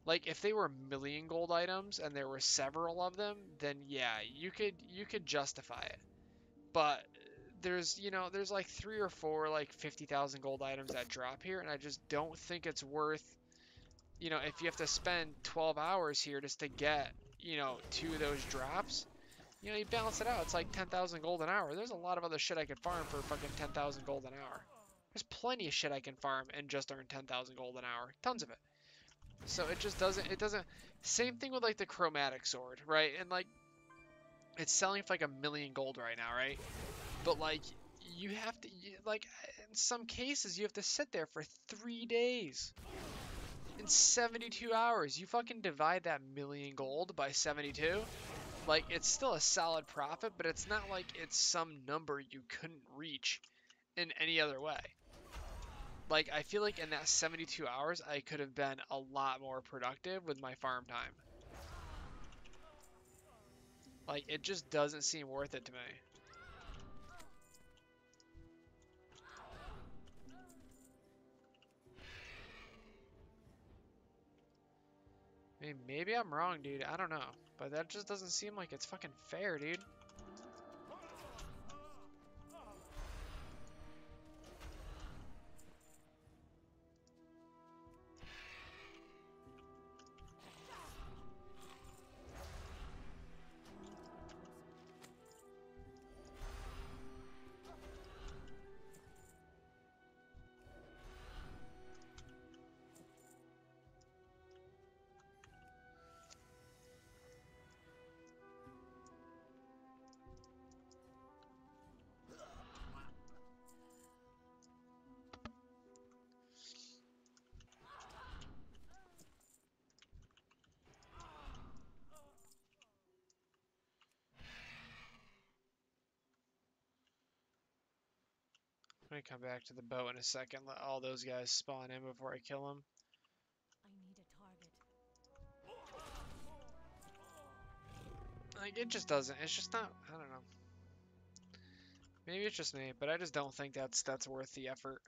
Like, if they were million gold items and there were several of them, then yeah, you could justify it. But there's like three or four like 50,000 gold items that drop here, and I just don't think it's worth, if you have to spend 12 hours here just to get, two of those drops, you balance it out. It's like 10,000 gold an hour. There's a lot of other shit I could farm for fucking 10,000 gold an hour. There's plenty of shit I can farm and just earn 10,000 gold an hour. Tons of it. So it doesn't, same thing with like the chromatic sword, right? And like, it's selling for like a million gold right now, right? But like, you have to, like, in some cases, you have to sit there for 3 days. In 72 hours, you fucking divide that million gold by 72. Like, it's still a solid profit, but it's not like it's some number you couldn't reach in any other way. Like, I feel like in that 72 hours, I could have been a lot more productive with my farm time. Like, it just doesn't seem worth it to me. I mean, maybe I'm wrong, dude. I don't know. But that just doesn't seem like it's fucking fair, dude. Let me come back to the boat in a second. Let all those guys spawn in before I kill them. I need a target. Like, it just doesn't. It's just not. I don't know. Maybe it's just me, but I just don't think that's worth the effort.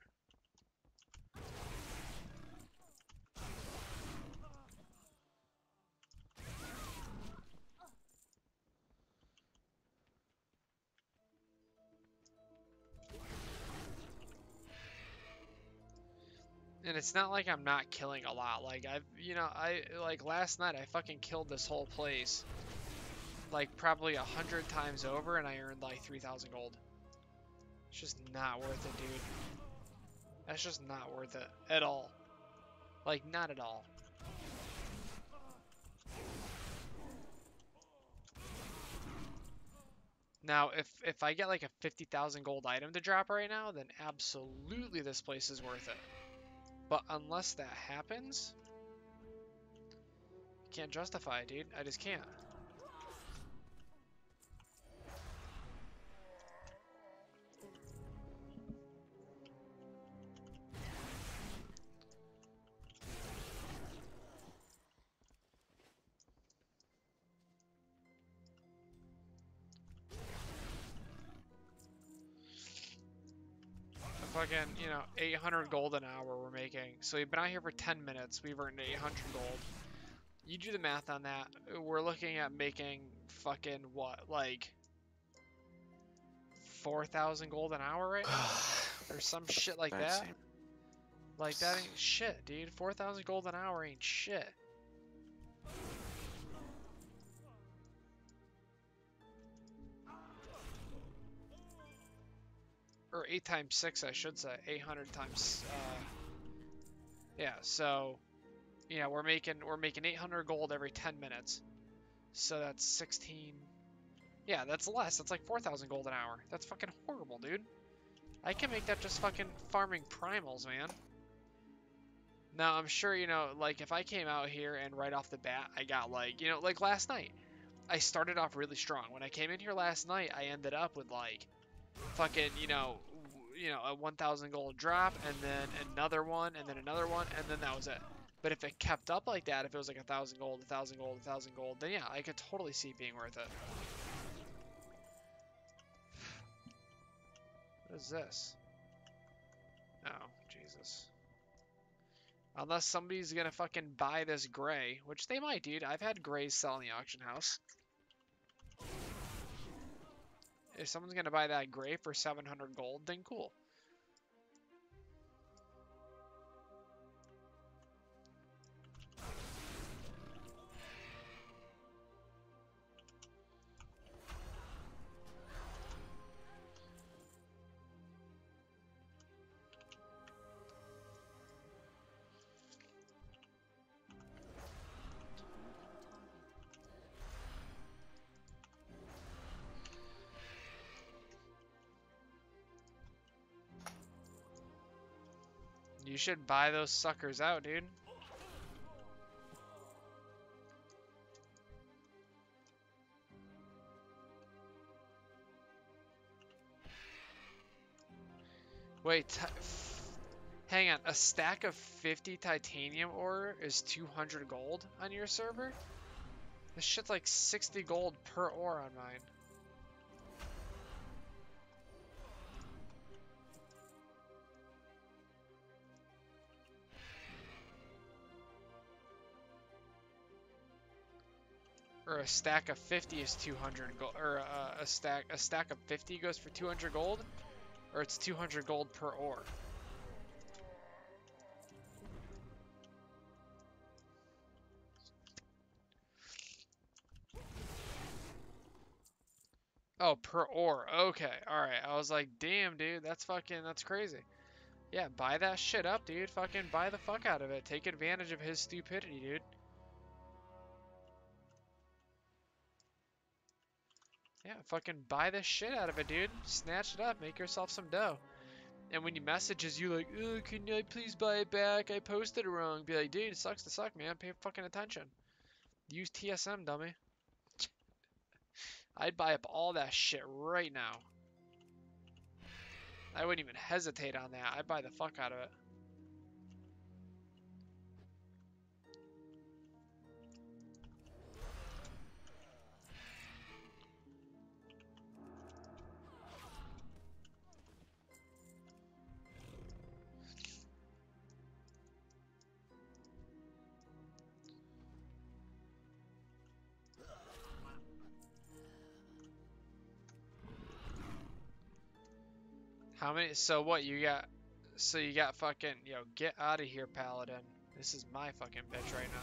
And it's not like I'm not killing a lot. Like, like last night I fucking killed this whole place like probably 100 times over, and I earned like 3,000 gold. It's just not worth it, dude. That's just not worth it at all. Like, not at all. Now, if I get like a 50,000 gold item to drop right now, then absolutely this place is worth it. But unless that happens, I can't justify it, dude. I just can't. Fucking, 800 gold an hour we're making. So we've been out here for 10 minutes. We've earned 800 gold. You do the math on that. We're looking at making fucking what, like 4,000 gold an hour right now? Or some shit like that? Like, that ain't shit, dude. 4,000 gold an hour ain't shit. Or 8 times 6, I should say. 800 times, yeah, so, we're making 800 gold every 10 minutes. So that's 16. Yeah, that's less. That's like 4,000 gold an hour. That's fucking horrible, dude. I can make that just fucking farming primals, man. Now, I'm sure, like, if I came out here and right off the bat, I got, like, like last night, I started off really strong. When I came in here last night, I ended up with, like, fucking, a 1,000 gold drop, and then another one, and then another one, and then that was it. But if it kept up like that, if it was like 1,000 gold, 1,000 gold, 1,000 gold, then yeah, I could totally see it being worth it. What is this? Oh, Jesus. Unless somebody's gonna fucking buy this gray, which they might, dude. I've had grays sell in the auction house. If someone's gonna buy that gray for 700 gold, then cool. You should buy those suckers out, dude. Wait, hang on. A stack of 50 titanium ore is 200 gold on your server? This shit's like 60 gold per ore on mine. Or a stack of 50 is 200 gold, or a stack of 50 goes for 200 gold, or it's 200 gold per ore. Oh, per ore. Okay, all right. I was like, damn, dude, that's crazy. Yeah, buy that shit up, dude. Fucking buy the fuck out of it. Take advantage of his stupidity, dude. Yeah, fucking buy the shit out of it, dude. Snatch it up. Make yourself some dough. And when he messages you like, oh, can I please buy it back? I posted it wrong. Be like, dude, it sucks to suck, man. Pay fucking attention. Use TSM, dummy. I'd buy up all that shit right now. I wouldn't even hesitate on that. I'd buy the fuck out of it. How many? So what you got? So you got fucking, yo, get out of here, Paladin. This is my fucking bitch right now.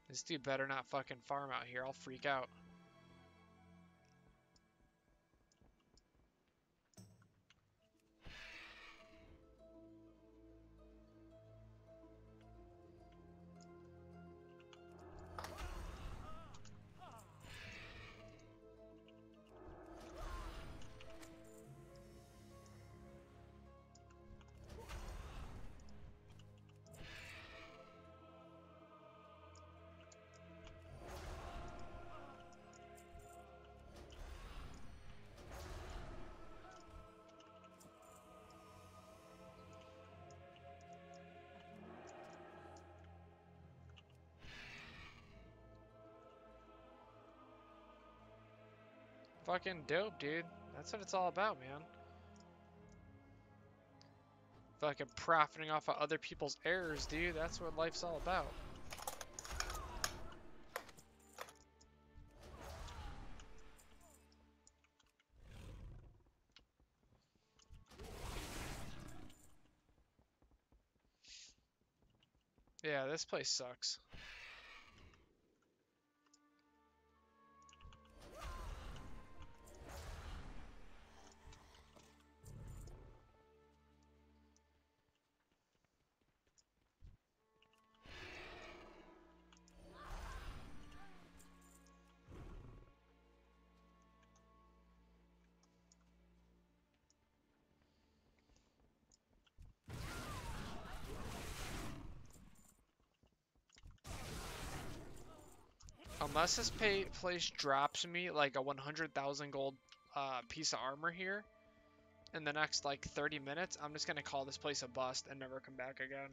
This dude better not fucking farm out here. I'll freak out. Fucking dope, dude. That's what it's all about, man. Fucking profiting off of other people's errors, dude. That's what life's all about. Yeah, this place sucks. unless this place drops me like a 100,000 gold piece of armor here in the next like 30 minutes, I'm just gonna call this place a bust and never come back again.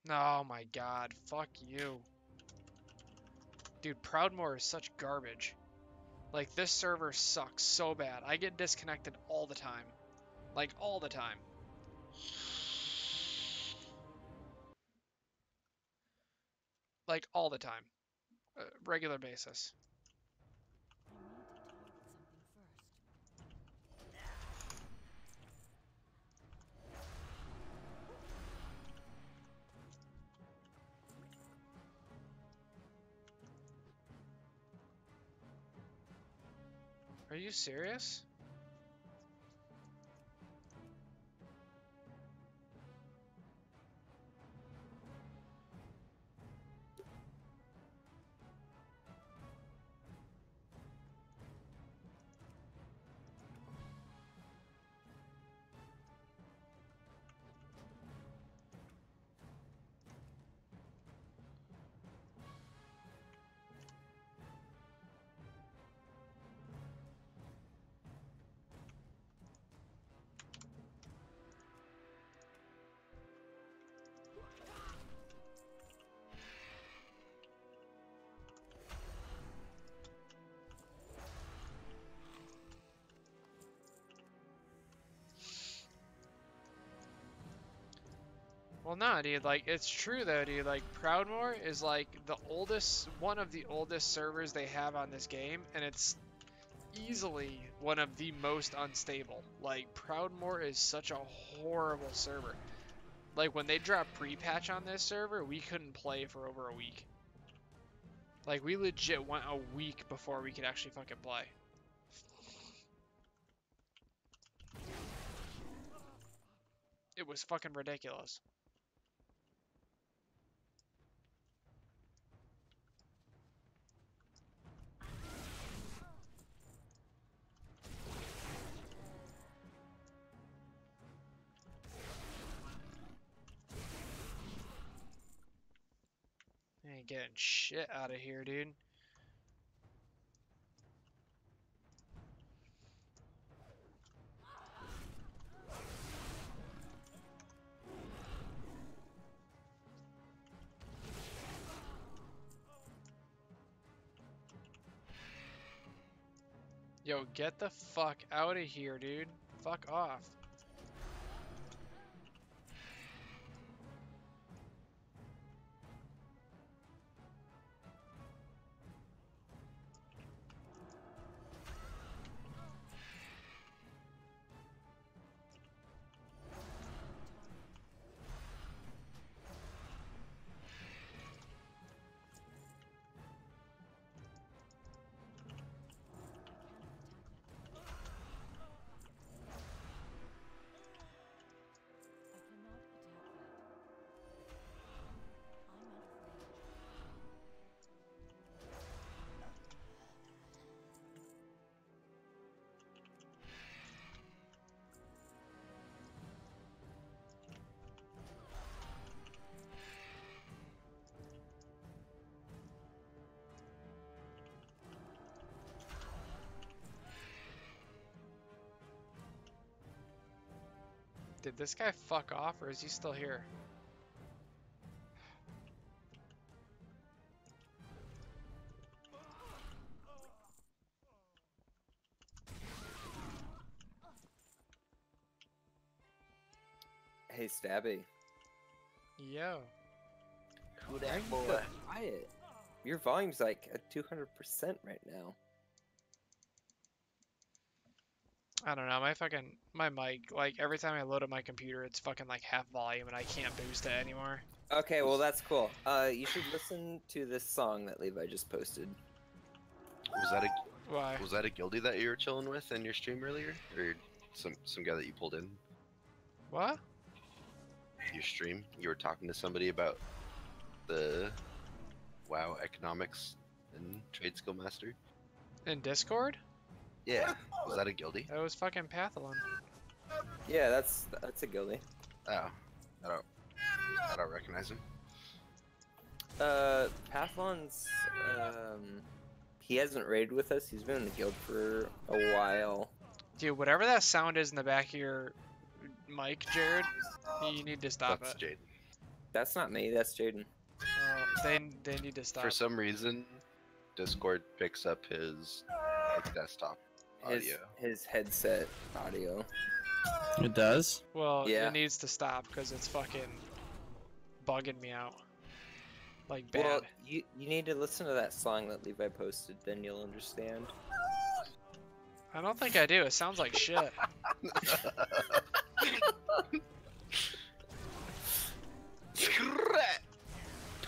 Oh my god, fuck you. Dude, Proudmoore is such garbage. Like, this server sucks so bad. I get disconnected all the time. Like, all the time. Like, all the time. Regular basis. I need to target something first. Are you serious? Well, nah, dude, like, it's true though, dude. Like, Proudmoore is like the oldest, one of the oldest servers they have on this game, and it's easily one of the most unstable. Like, Proudmoore is such a horrible server. Like, when they dropped pre-patch on this server, we couldn't play for over a week. Like, we legit went a week before we could actually fucking play. It was fucking ridiculous. Ain't getting shit out of here, dude. Yo, get the fuck out of here, dude. Fuck off. I cannot attack that. I'm out of range. Did this guy fuck off, or is he still here? Hey, Stabby. Yo. Who that boy? So quiet. Your volume's like at 200% right now. I don't know, my mic, like, every time I load up my computer, it's fucking like half volume and I can't boost it anymore. Okay, well that's cool. You should listen to this song that Levi just posted. Why? Was that a guildie that you were chilling with in your stream earlier, or some guy that you pulled in What? your stream? You were talking to somebody about the WoW economics and trade skill master. In Discord? Yeah. Was that a guildie? That was fucking Pathalon. Yeah, that's a guildie. Oh. I don't recognize him. Pathlon's he hasn't raided with us. He's been in the guild for a while. Dude, whatever that sound is in the back of your mic, Jared, you need to stop That's it. Jaden. That's not me. That's Jaden. They need to stop. For some reason, Discord picks up his desktop audio. His headset audio. It does? Well, Yeah. it needs to stop because it's fucking bugging me out. Like bad. Well, you need to listen to that song that Levi posted, then you'll understand. I don't think I do. It sounds like shit.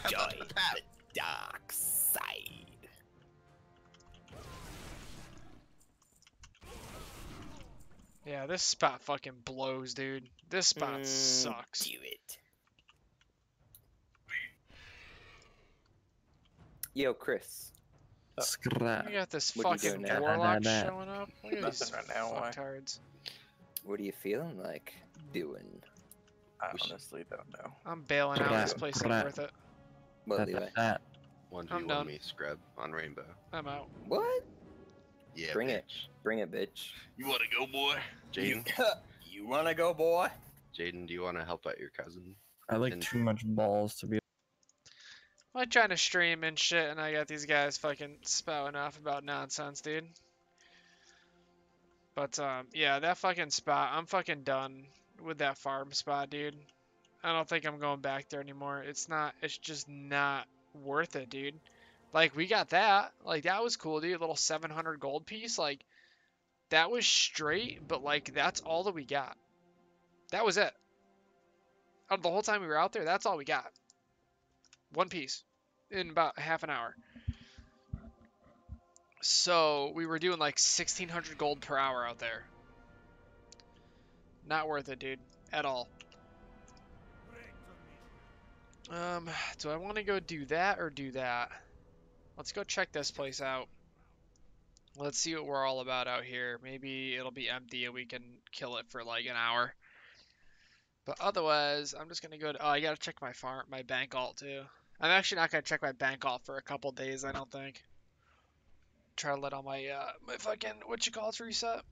Join the dark side. Yeah, this spot fucking blows, dude. This spot sucks. Do it. Yo, Chris. Scrap. We got this What are you fucking doing now? warlock Nah. showing up. Look at these Nothing right now, why? fucktards. What are you feeling like doing? I We should- honestly don't know. I'm bailing out. This place ain't Crap. worth it. What, Levi? That. 1v1 done. me, scrub on Rainbow. I'm out. What? Yeah, Bring it. bitch. Bring it, bitch. You wanna go, boy? Jaden, You wanna go, boy? Jaden, do you wanna help out your cousin? I like And- too much balls to be. I'm like trying to stream and shit, and I got these guys fucking spouting off about nonsense, dude. But yeah, that fucking spot. I'm fucking done with that farm spot, dude. I don't think I'm going back there anymore. It's not. It's just not worth it, dude. Like we got that. Like that was cool, dude. A little 700 gold piece. Like that was straight, but like that's all that we got. That was it. Out of the whole time we were out there, that's all we got. One piece in about half an hour. So we were doing like 1600 gold per hour out there. Not worth it, dude, at all. Do I want to go do that or do that? Let's go check this place out. Let's see what we're all about out here. Maybe it'll be empty and we can kill it for like an hour. But otherwise, I'm just gonna go to, oh, I gotta check my bank alt too. I'm actually not gonna check my bank alt for a couple days, I don't think. Try to let all my my fucking whatchamacallits reset.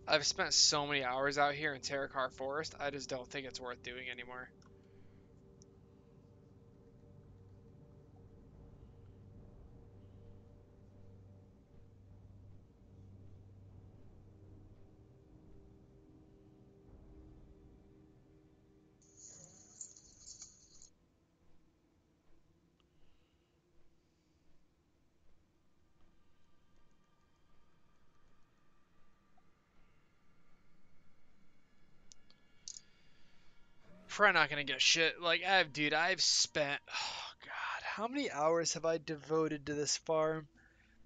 I've spent so many hours out here in Terracar Forest, I just don't think it's worth doing anymore. Probably not gonna get shit. Like dude, I've spent, oh god, how many hours have I devoted to this farm?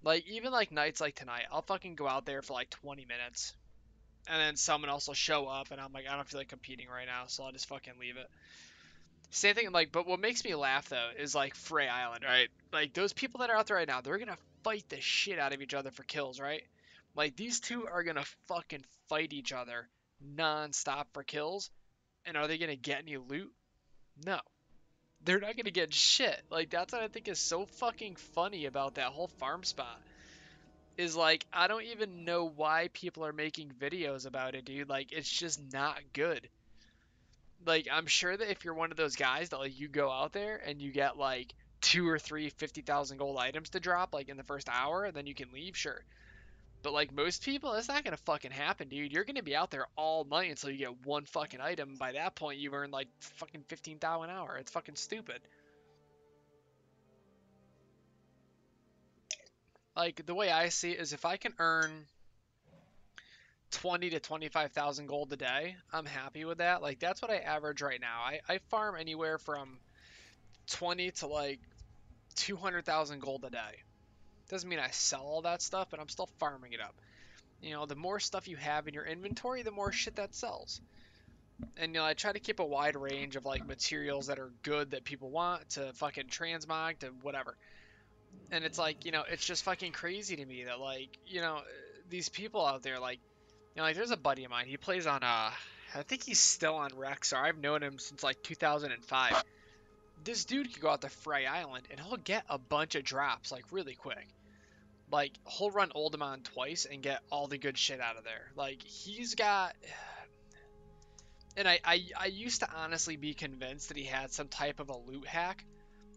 Like even like nights like tonight, I'll fucking go out there for like 20 minutes, and then someone else will show up, and I'm like, I don't feel like competing right now, so I'll just fucking leave it. Same thing, like, but what makes me laugh though is like Frey Island, right? Like those people that are out there right now, they're gonna fight the shit out of each other for kills, right? Like these two are gonna fucking fight each other non-stop for kills. And are they gonna get any loot? No. They're not gonna get shit. Like that's what I think is so fucking funny about that whole farm spot. Is like I don't even know why people are making videos about it, dude. Like it's just not good. Like I'm sure that if you're one of those guys that like you go out there and you get like two or three 50,000 gold items to drop like in the first hour, and then you can leave, sure. But like most people, that's not gonna fucking happen, dude. You're gonna be out there all night until you get one fucking item. By that point, you've earned like fucking 15,000 an hour. It's fucking stupid. Like the way I see it is, if I can earn 20 to 25,000 gold a day, I'm happy with that. Like that's what I average right now. I farm anywhere from 20 to like 200,000 gold a day. Doesn't mean I sell all that stuff, but I'm still farming it up. You know, the more stuff you have in your inventory, the more shit that sells. And you know, I try to keep a wide range of like materials that are good that people want, to fucking transmog to whatever. And it's like, you know, it's just fucking crazy to me that like, you know, these people out there, like, you know, like there's a buddy of mine. He plays on I think he's still on Rexar. I've known him since like 2005. This dude could go out to Frey Island and he'll get a bunch of drops like really quick. Like he'll run Uldaman twice and get all the good shit out of there. Like he's got, and I used to honestly be convinced that he had some type of a loot hack,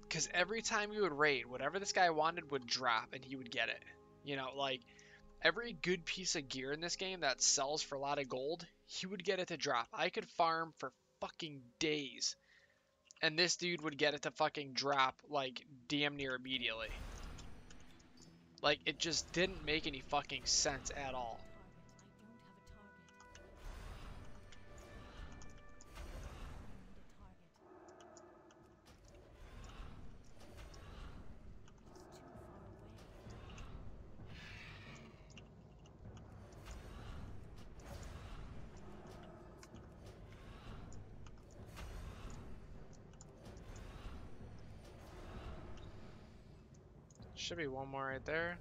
because every time we would raid, whatever this guy wanted would drop and he would get it. You know, like every good piece of gear in this game that sells for a lot of gold, he would get it to drop. I could farm for fucking days, and this dude would get it to fucking drop like damn near immediately. Like it just didn't make any fucking sense at all. Should be one more right there.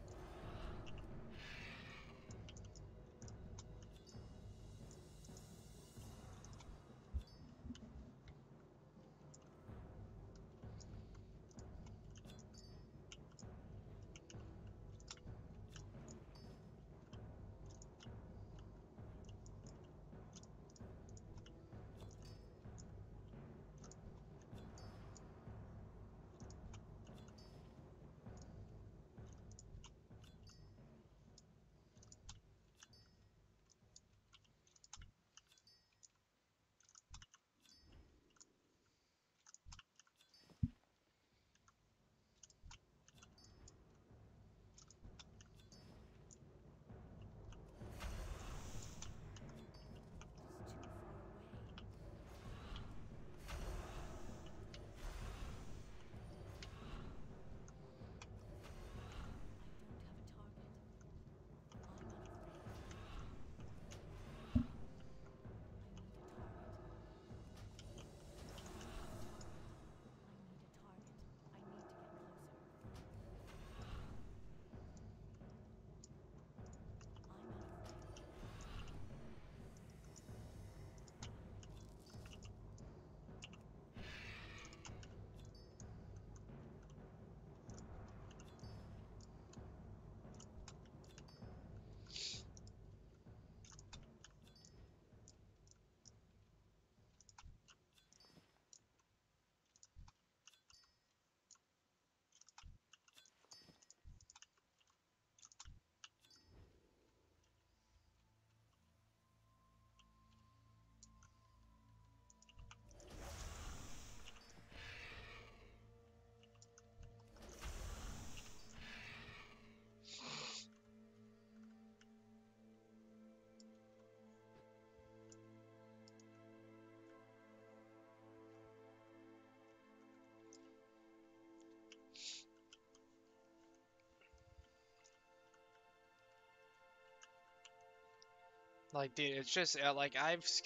Like, dude, it's just like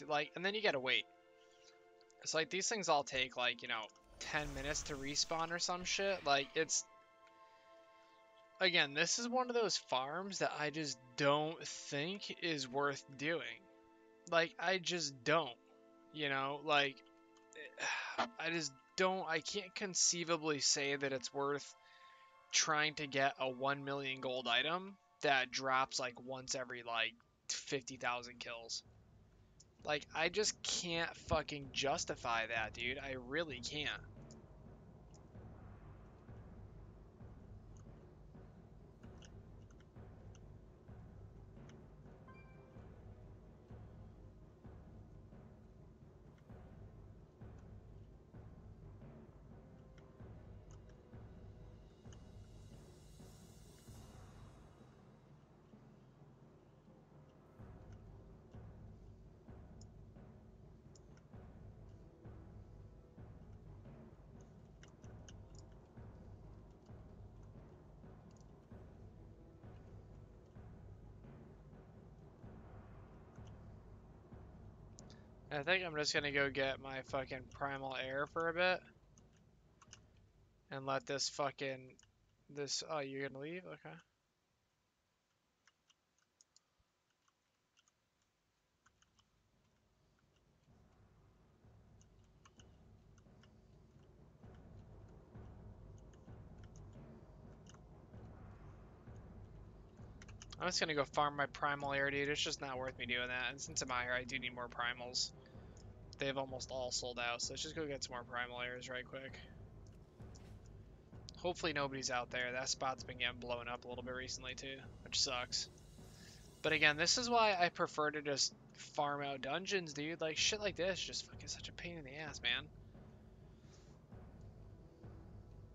like, and then you gotta wait. It's like these things all take like, you know, 10 minutes to respawn or some shit. Like, it's, again, this is one of those farms that I just don't think is worth doing. Like, I just don't, you know, like, I just don't, I can't conceivably say that it's worth trying to get a 1 million gold item that drops like once every like 50,000 kills. Like, I just can't fucking justify that, dude. I really can't. I think I'm just gonna go get my fucking primal air for a bit. And let this fucking... This... Oh, you're gonna leave? Okay. I'm just gonna go farm my primal air, dude. It's just not worth me doing that. And since I'm out here, I do need more primals. They've almost all sold out, so let's just go get some more primal airs right quick. Hopefully nobody's out there. That spot's been getting blown up a little bit recently too, which sucks. But again, this is why I prefer to just farm out dungeons, dude. Like, shit like this just fucking such a pain in the ass, man.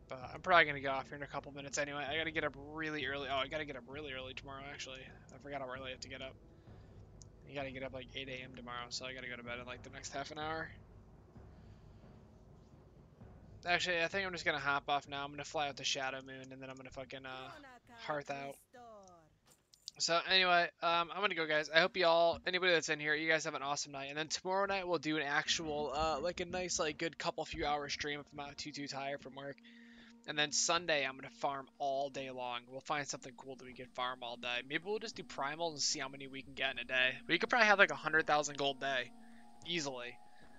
But I'm probably gonna get off here in a couple minutes anyway. I gotta get up really early. Oh, I gotta get up really early tomorrow, actually. I forgot how early I have to get up. You gotta get up like 8 a.m. tomorrow, so I gotta go to bed in like the next half an hour. Actually, I think I'm just gonna hop off now. I'm gonna fly out to Shadow Moon, and then I'm gonna fucking hearth out. So anyway, I'm gonna go, guys. I hope y'all, anybody that's in here, you guys have an awesome night. And then tomorrow night we'll do an actual, like a nice, like good few hour stream if I'm not too tired from work. And then Sunday I'm gonna farm all day long. We'll find something cool that we can farm all day. Maybe we'll just do primal and see how many we can get in a day. We could probably have like 100,000 gold day, easily.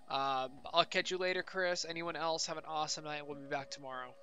I'll catch you later, Chris. Anyone else have an awesome night. We'll be back tomorrow.